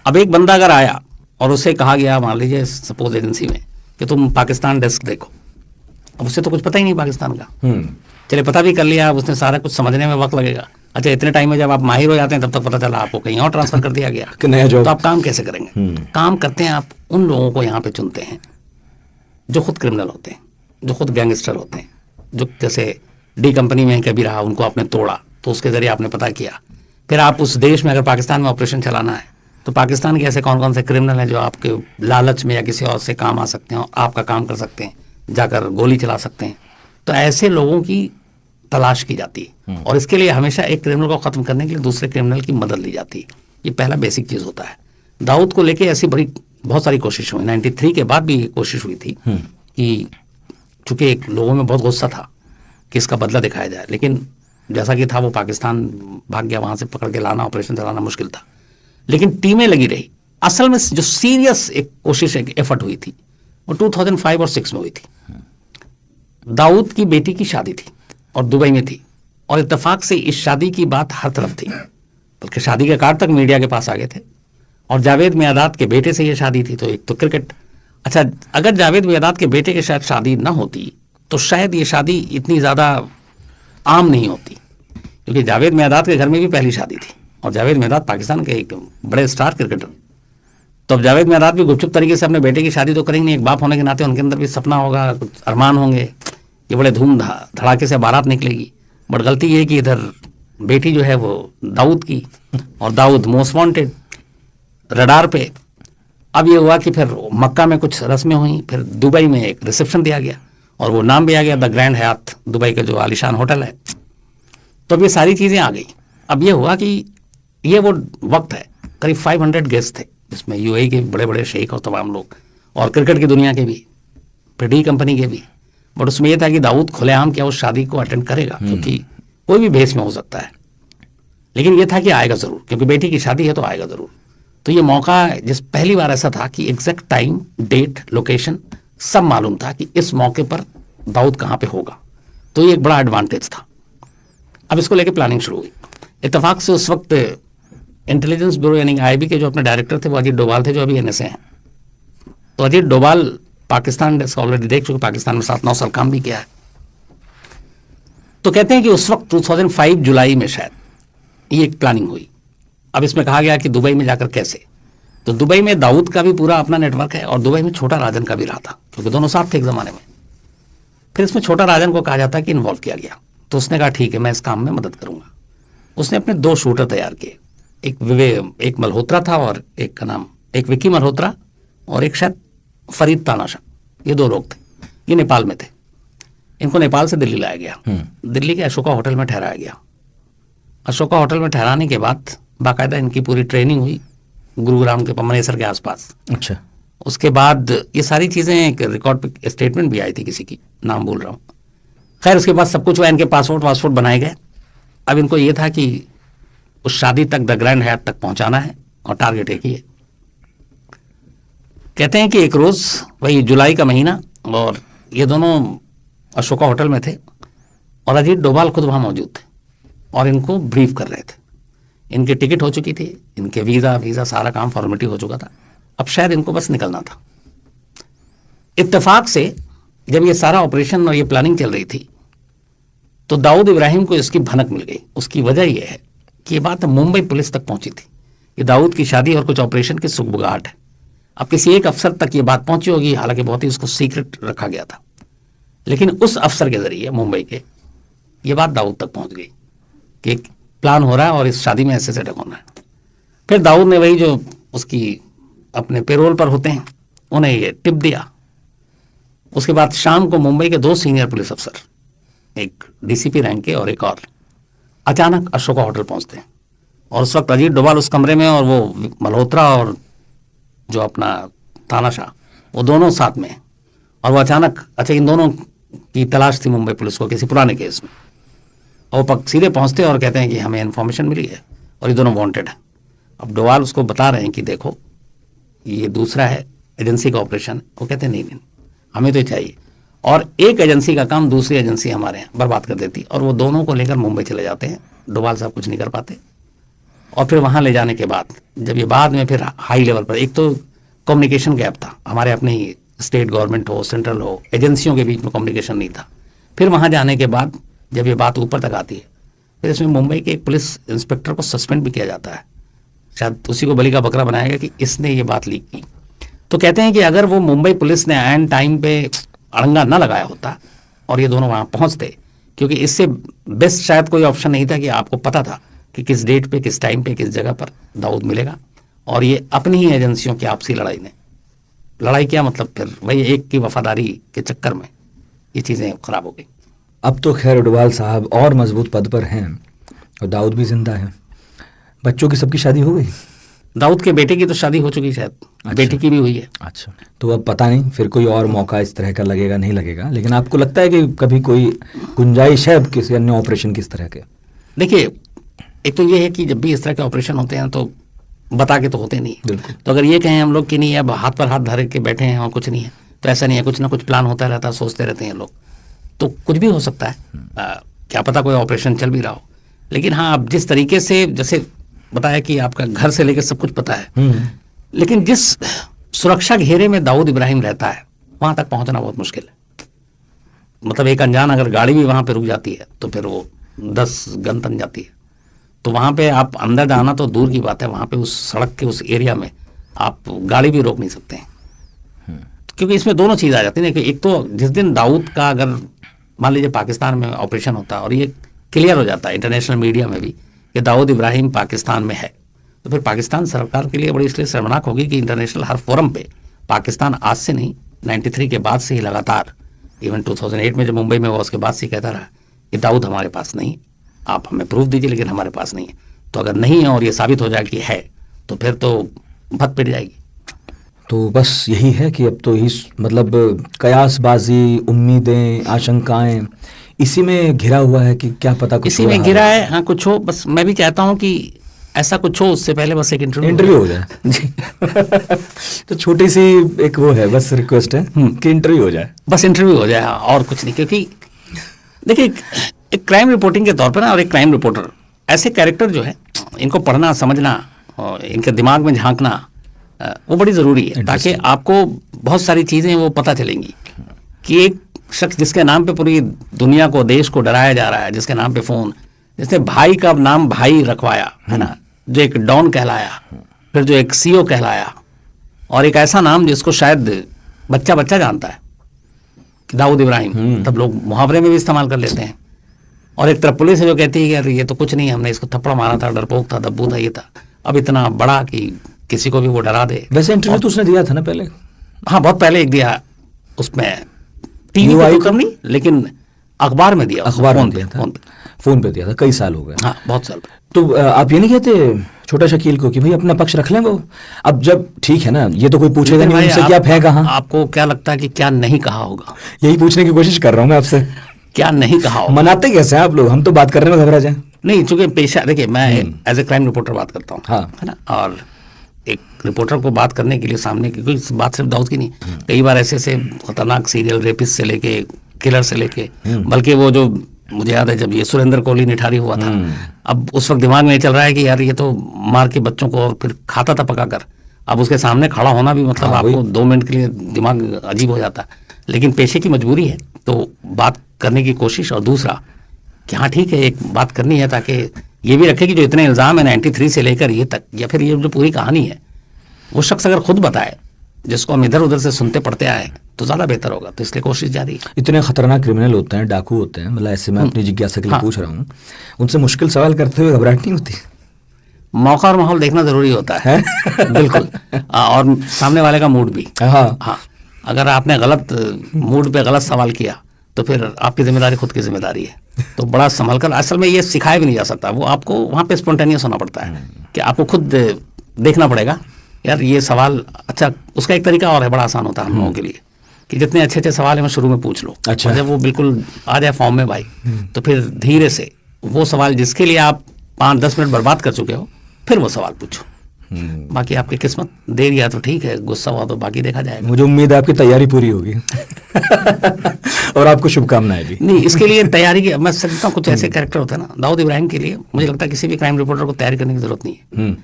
अब एक बंदा अगर आया और उसे कहा गया, मान लीजिए सपोज एजेंसी में, कि तुम पाकिस्तान डेस्क देखो, अब उसे तो कुछ पता ही नहीं पाकिस्तान का, चले पता भी कर लिया, अब उसने सारा कुछ समझने में वक्त लगेगा। अच्छा इतने टाइम में जब आप माहिर हो जाते हैं तब तक पता चला आपको कहीं और ट्रांसफर कर दिया गया कि नया जॉब, तो आप काम कैसे करेंगे? काम करते हैं आप उन लोगों को यहाँ पे चुनते हैं जो खुद क्रिमिनल होते हैं, जो खुद गैंगस्टर होते हैं, जो जैसे डी कंपनी में कभी रहा, उनको आपने तोड़ा तो उसके जरिए आपने पता किया। फिर आप उस देश में अगर पाकिस्तान में ऑपरेशन चलाना है तो पाकिस्तान के ऐसे कौन कौन से क्रिमिनल हैं जो आपके लालच में या किसी और से काम आ सकते हैं और आपका काम कर सकते हैं, जाकर गोली चला सकते हैं। तो ऐसे लोगों की तलाश की जाती है, और इसके लिए हमेशा एक क्रिमिनल को खत्म करने के लिए दूसरे क्रिमिनल की मदद ली जाती है। ये पहला बेसिक चीज़ होता है। दाऊद को लेके ऐसी बहुत सारी कोशिश हुई, 93 के बाद भी कोशिश हुई थी कि चूंकि एक लोगों में बहुत गुस्सा था कि इसका बदला दिखाया जाए, लेकिन जैसा कि था वो पाकिस्तान भाग गया, वहां से पकड़ के लाना, ऑपरेशन चलाना मुश्किल था, लेकिन टीमें लगी रही। असल में जो सीरियस एक कोशिश, एक एफर्ट हुई थी वो 2005 और 6 में हुई थी। दाऊद की बेटी की शादी थी और दुबई में थी, और इत्तेफाक से इस शादी की बात हर तरफ थी, बल्कि शादी के कार्ड तक मीडिया के पास आ गए थे। और जावेद मियादाद के बेटे से ये शादी थी, तो एक तो क्रिकेट। अच्छा अगर जावेद मियादाद के बेटे के साथ शादी ना होती तो शायद ये शादी इतनी ज़्यादा आम नहीं होती, क्योंकि जावेद मियांदाद के घर में भी पहली शादी थी, और जावेद मियांदाद पाकिस्तान के एक बड़े स्टार क्रिकेटर। तो अब जावेद मियांदाद भी गुपचुप तरीके से अपने बेटे की शादी तो करेंगे नहीं, एक बाप होने के नाते उनके अंदर भी सपना होगा, कुछ अरमान होंगे, ये बड़े धूम धड़ाके से बारात निकलेगी। बट गलती ये है कि इधर बेटी जो है वो दाऊद की, और दाऊद मोस्ट वांटेड रडार पे। अब ये हुआ कि फिर मक्का में कुछ रस्में हुई, फिर दुबई में एक रिसेप्शन दिया गया, और वो नाम भी आ गया द ग्रैंड हयात, दुबई का जो आलिशान होटल है। तो अब ये सारी चीज़ें आ गई। अब ये हुआ कि ये वो वक्त है, करीब 500 गेस्ट थे, जिसमें यूएई के बड़े बड़े शेख और तमाम लोग, और क्रिकेट की दुनिया के भी, फिर डी कंपनी के भी। बट उसमें यह था कि दाऊद खुलेआम क्या उस शादी को अटेंड करेगा, क्योंकि कोई भी भेस में हो सकता है, लेकिन यह था कि आएगा ज़रूर, क्योंकि बेटी की शादी है तो आएगा ज़रूर। तो ये मौका, जिस पहली बार ऐसा था कि एग्जैक्ट टाइम, डेट, लोकेशन सब मालूम था कि इस मौके पर दाऊद कहाँ पे होगा, तो ये एक बड़ा एडवांटेज था। अब इसको लेके प्लानिंग शुरू हुई। इत्तेफाक से उस वक्त इंटेलिजेंस ब्यूरो यानी आईबी के जो अपने डायरेक्टर थे वो अजीत डोभाल थे, जो अभी एनएसए हैं। तो अजीत डोभाल पाकिस्तान डेस्क ऑलरेडी देख चुके, पाकिस्तान में 7-9 साल काम भी किया है। तो कहते हैं कि उस वक्त 2005 जुलाई में शायद ये एक प्लानिंग हुई। अब इसमें कहा गया कि दुबई में जाकर कैसे, तो दुबई में दाऊद का भी पूरा अपना नेटवर्क है, और दुबई में छोटा राजन का भी रहा था, क्योंकि दोनों साथ थे एक ज़माने में। फिर इसमें छोटा राजन को कहा जाता है कि इन्वॉल्व किया गया, तो उसने कहा ठीक है मैं इस काम में मदद करूंगा। उसने अपने 2 शूटर तैयार किए, एक मल्होत्रा था और एक का नाम, एक विक्की मल्होत्रा और एक शायद फरीद तानाशाह, ये 2 लोग थे। ये नेपाल में थे। इनको नेपाल से दिल्ली लाया गया, दिल्ली के अशोका होटल में ठहराया गया। अशोका होटल में ठहराने के बाद बाकायदा इनकी पूरी ट्रेनिंग हुई गुरुग्राम के पमनेसर के आसपास। अच्छा। उसके बाद ये सारी चीज़ें, एक रिकॉर्ड पे स्टेटमेंट भी आई थी किसी की, नाम भूल रहा हूँ। खैर उसके बाद सब कुछ हुआ, इनके पासपोर्ट बनाए गए। अब इनको ये था कि उस शादी तक, द ग्रैंड हयात तक पहुंचाना है, और टारगेट एक ही है। कहते हैं कि एक रोज़ वही जुलाई का महीना, और ये दोनों अशोका होटल में थे, और अजीत डोभाल खुद वहाँ मौजूद थे, और इनको ब्रीफ कर रहे थे। इनकी टिकट हो चुकी थी, इनके वीज़ा सारा काम फॉर्मेलिटी हो चुका था, अब शायद इनको बस निकलना था। इत्तेफाक से जब ये सारा ऑपरेशन और ये प्लानिंग चल रही थी, तो दाऊद इब्राहिम को इसकी भनक मिल गई। उसकी वजह यह है कि ये बात मुंबई पुलिस तक पहुंची थी कि दाऊद की शादी और कुछ ऑपरेशन की सुगबुगाहट है। अब किसी एक अफसर तक ये बात पहुंची होगी, हालांकि बहुत ही उसको सीक्रेट रखा गया था, लेकिन उस अफसर के जरिए मुंबई के ये बात दाऊद तक पहुंच गई कि एक प्लान हो रहा है और इस शादी में ऐसे सेटअप होना है। फिर दाऊद ने वही जो उसकी अपने पेरोल पर होते हैं उन्हें ये टिप दिया। उसके बाद शाम को मुंबई के 2 सीनियर पुलिस अफसर, एक डीसीपी रैंक के और एक और, अचानक अशोका होटल पहुंचते हैं, और उस वक्त अजीत डोभाल उस कमरे में, और वो मल्होत्रा और जो अपना तानाशाह, वो दोनों साथ में। और वो अचानक, अच्छा इन दोनों की तलाश थी मुंबई पुलिस को किसी पुराने केस में, और वो सीधे पहुंचते और कहते हैं कि हमें इन्फॉर्मेशन मिली है और ये दोनों वांटेड है। अब डोभाल उसको बता रहे हैं कि देखो ये दूसरा है, एजेंसी का ऑपरेशन। वो कहते हैं नहीं हमें तो चाहिए, और एक एजेंसी का काम दूसरी एजेंसी हमारे यहाँ बर्बाद कर देती, और वो दोनों को लेकर मुंबई चले जाते हैं। डोभाल साहब कुछ नहीं कर पाते, और फिर वहाँ ले जाने के बाद जब ये बाद में फिर हाई लेवल पर, एक तो कम्युनिकेशन गैप था, हमारे अपने ही स्टेट गवर्नमेंट हो, सेंट्रल हो, एजेंसियों के बीच में कम्युनिकेशन नहीं था। फिर वहाँ जाने के बाद जब ये बात ऊपर तक आती है, फिर इसमें मुंबई के एक पुलिस इंस्पेक्टर को सस्पेंड भी किया जाता है। शायद उसी को बलि का बकरा बनाया गया कि इसने ये बात लीक की। तो कहते हैं कि अगर वो मुंबई पुलिस ने एंड टाइम पे अड़ंगा न लगाया होता और ये दोनों वहाँ पहुँचते, क्योंकि इससे बेस्ट शायद कोई ऑप्शन नहीं था कि आपको पता था कि किस डेट पे, किस टाइम पे, किस जगह पर दाऊद मिलेगा, और ये अपनी ही एजेंसियों की आपसी लड़ाई ने, लड़ाई क्या मतलब, फिर वही एक की वफादारी के चक्कर में ये चीज़ें खराब हो गई। अब तो खैर डोभाल साहब और मजबूत पद पर हैं, और दाऊद भी जिंदा है। बच्चों की सबकी शादी हो गई? दाऊद के बेटे की तो शादी हो चुकी शायद, अच्छा। बेटी की भी हुई है। अच्छा, तो अब पता नहीं फिर कोई और मौका इस तरह का लगेगा नहीं लगेगा, लेकिन आपको लगता है कि कभी कोई गुंजाइश है किसी अन्य ऑपरेशन किस तरह के? देखिए, एक तो ये है कि जब भी इस तरह के ऑपरेशन होते हैं तो बता के तो होते नहीं। तो अगर ये कहें हम लोग कि नहीं, अब हाथ पर हाथ धर के बैठे हैं और कुछ नहीं है, तो ऐसा नहीं है। कुछ ना कुछ प्लान होता रहता है, सोचते रहते हैं लोग, तो कुछ भी हो सकता है। क्या पता कोई ऑपरेशन चल भी रहा हो। लेकिन हाँ, अब जिस तरीके से जैसे बताया कि आपका घर से लेकर सब कुछ पता है, लेकिन जिस सुरक्षा घेरे में दाऊद इब्राहिम रहता है वहां तक पहुंचना बहुत मुश्किल है। मतलब एक अनजान अगर गाड़ी भी वहां पे रुक जाती है तो फिर वो 10 गन तन जाती है। तो वहाँ पे आप अंदर जाना तो दूर की बात है, वहाँ पे उस सड़क के उस एरिया में आप गाड़ी भी रोक नहीं सकते हैं। क्योंकि इसमें दोनों चीज़ आ जाती है कि एक तो जिस दिन दाऊद का अगर मान लीजिए पाकिस्तान में ऑपरेशन होता है और ये क्लियर हो जाता है इंटरनेशनल मीडिया में भी कि दाऊद इब्राहिम पाकिस्तान में है, तो फिर पाकिस्तान सरकार के लिए बड़ी इसलिए शर्मनाक होगी कि इंटरनेशनल हर फोरम पे पाकिस्तान आज से नहीं 93 के बाद से ही लगातार, इवन 2008 में जो मुंबई में हुआ उसके बाद से कहता रहा कि दाऊद हमारे पास नहीं, आप हमें प्रूफ दीजिए लेकिन हमारे पास नहीं है। तो अगर नहीं है और ये साबित हो जाए कि है तो फिर तो भत पिट जाएगी। तो बस यही है कि अब तो मतलब कयासबाजी, उम्मीदें, आशंकाएं इसी में घिरा हुआ है कि क्या पता कुछ इसी में घिरा है। हाँ कुछ हो, बस मैं भी चाहता हूँ कि ऐसा कुछ हो, उससे पहले बस एक इंटरव्यू हो जाए जी। तो छोटी सी एक वो है, बस रिक्वेस्ट है कि इंटरव्यू हो जाए, बस इंटरव्यू हो जाए और कुछ नहीं। क्योंकि देखिए एक क्राइम रिपोर्टिंग के तौर पर ना, और एक क्राइम रिपोर्टर ऐसे कैरेक्टर जो है इनको पढ़ना, समझना और इनके दिमाग में झांकना वो बड़ी ज़रूरी है, ताकि आपको बहुत सारी चीज़ें वो पता चलेंगी कि एक शख्स जिसके नाम पे पूरी दुनिया को, देश को डराया जा रहा है, जिसके नाम पे फ़ोन, जिसने भाई का नाम भाई रखवाया है ना, जो एक डॉन कहलाया, फिर जो एक सीओ कहलाया, और एक ऐसा नाम जिसको शायद बच्चा बच्चा जानता है कि दाऊद इब्राहिम, तब लोग मुहावरे में भी इस्तेमाल कर लेते हैं। और एक तरफ पुलिस है जो कहती है कि यार ये तो कुछ नहीं, हमने इसको थप्पड़ मारा था, डरपोक था, दब्बू था, ये था। अब इतना बड़ा कि किसी को भी वो डरा दे। वैसे इंटरव्यू तो उसने दिया था ना पहले? हाँ बहुत पहले एक दिया, उसमें टीवी पे तो कम नहीं लेकिन अखबार में दिया, अखबार में दिया था, फोन पे दिया था, कई साल हो गए। हाँ बहुत साल। तो आप ये नहीं कहते छोटा शकील को कि भाई अपना पक्ष रख लें वो? अब जब ठीक है ना, ये तो कोई पूछेगा नहीं उनसे क्या है कहाँ। आपको क्या लगता है कि क्या नहीं कहा होगा? यही पूछने की कोशिश कर रहा हूँ मैं आपसे, क्या नहीं कहा होगा? मनाते कैसे हैं आप लोग? हम तो बात करने में घबरा जाए। नहीं, चूंकि पेशा, देखिए मैं एज ए क्राइम रिपोर्टर बात करता हूँ, हाँ है ना, और एक रिपोर्टर को बात करने के लिए सामने की कोई बात सिर्फ दाऊद की नहीं, कई बार ऐसे ऐसे खतरनाक सीरियल रेपिस्ट से लेके किलर से लेके, बल्कि वो जो मुझे याद है जब ये सुरेंद्र कोहली निठारी हुआ था, अब उस वक्त दिमाग में ये चल रहा है कि यार ये तो मार के बच्चों को और फिर खाता था पकाकर, अब उसके सामने खड़ा होना भी मतलब आपको 2 मिनट के लिए दिमाग अजीब हो जाता है, लेकिन पेशे की मजबूरी है तो बात करने की कोशिश। और दूसरा कि हाँ ठीक है एक बात करनी है ताकि ये भी रखे कि जो इतने इल्ज़ाम है 93 से लेकर ये तक, या फिर ये जो पूरी कहानी है वो शख्स अगर खुद बताए, जिसको हम इधर उधर से सुनते पढ़ते आए, तो ज़्यादा बेहतर होगा। तो इसलिए कोशिश जारी है। इतने खतरनाक क्रिमिनल होते हैं, डाकू होते हैं, मतलब ऐसे मैं अपनी जिज्ञासा के लिए पूछ रहा हूँ, उनसे मुश्किल सवाल करते हुए घबराहट नहीं होती? मौका और माहौल देखना जरूरी होता है बिल्कुल, और सामने वाले का मूड भी। हाँ, अगर आपने गलत मूड पे गलत सवाल किया तो फिर आपकी जिम्मेदारी खुद की जिम्मेदारी है। तो बड़ा संभल कर, असल में ये सिखाया भी नहीं जा सकता, वो आपको वहाँ पे स्पॉन्टेनियस होना पड़ता है कि आपको खुद देखना पड़ेगा यार ये सवाल। अच्छा, उसका एक तरीका और है, बड़ा आसान होता है हम लोगों के लिए, कि जितने अच्छे अच्छे सवाल है मैं शुरू में पूछ लो। अच्छा। जब वो बिल्कुल आ जाए फॉर्म में भाई, तो फिर धीरे से वो सवाल जिसके लिए आप 5-10 मिनट बर्बाद कर चुके हो, फिर वो सवाल पूछो। बाकी आपकी किस्मत, देर या तो ठीक है, गुस्सा हुआ तो बाकी देखा जाएगा। मुझे उम्मीद है आपकी तैयारी पूरी होगी और आपको शुभकामनाएं भी। नहीं, इसके लिए तैयारी की मैं समझता हूँ, कुछ ऐसे कैरेक्टर होते हैं ना, दाऊद इब्राहिम के लिए मुझे लगता है किसी भी क्राइम रिपोर्टर को तैयारी करने की जरूरत नहीं है।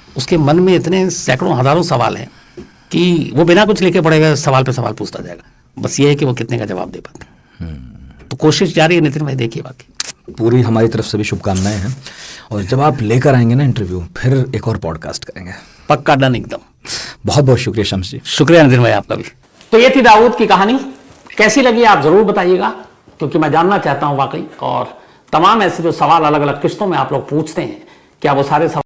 उसके मन में इतने सैकड़ों हजारों सवाल हैं कि वो बिना कुछ लेके पड़ेगा, सवाल पे सवाल पूछता जाएगा। बस ये है कि वो कितने का जवाब दे पाते। तो कोशिश जारी है नितिन भाई, देखिए बाकी पूरी हमारी तरफ से भी शुभकामनाएं हैं। और जब आप लेकर आएंगे ना इंटरव्यू, फिर एक और पॉडकास्ट करेंगे, पक्का, डन एकदम। बहुत बहुत शुक्रिया शम्स जी। शुक्रिया नितिन भाई आपका भी। तो ये थी दाऊद की कहानी, कैसी लगी आप जरूर बताइएगा, क्योंकि मैं जानना चाहता हूं वाकई। और तमाम ऐसे जो सवाल अलग अलग किस्तों में आप लोग पूछते हैं, क्या वो सारे सवाल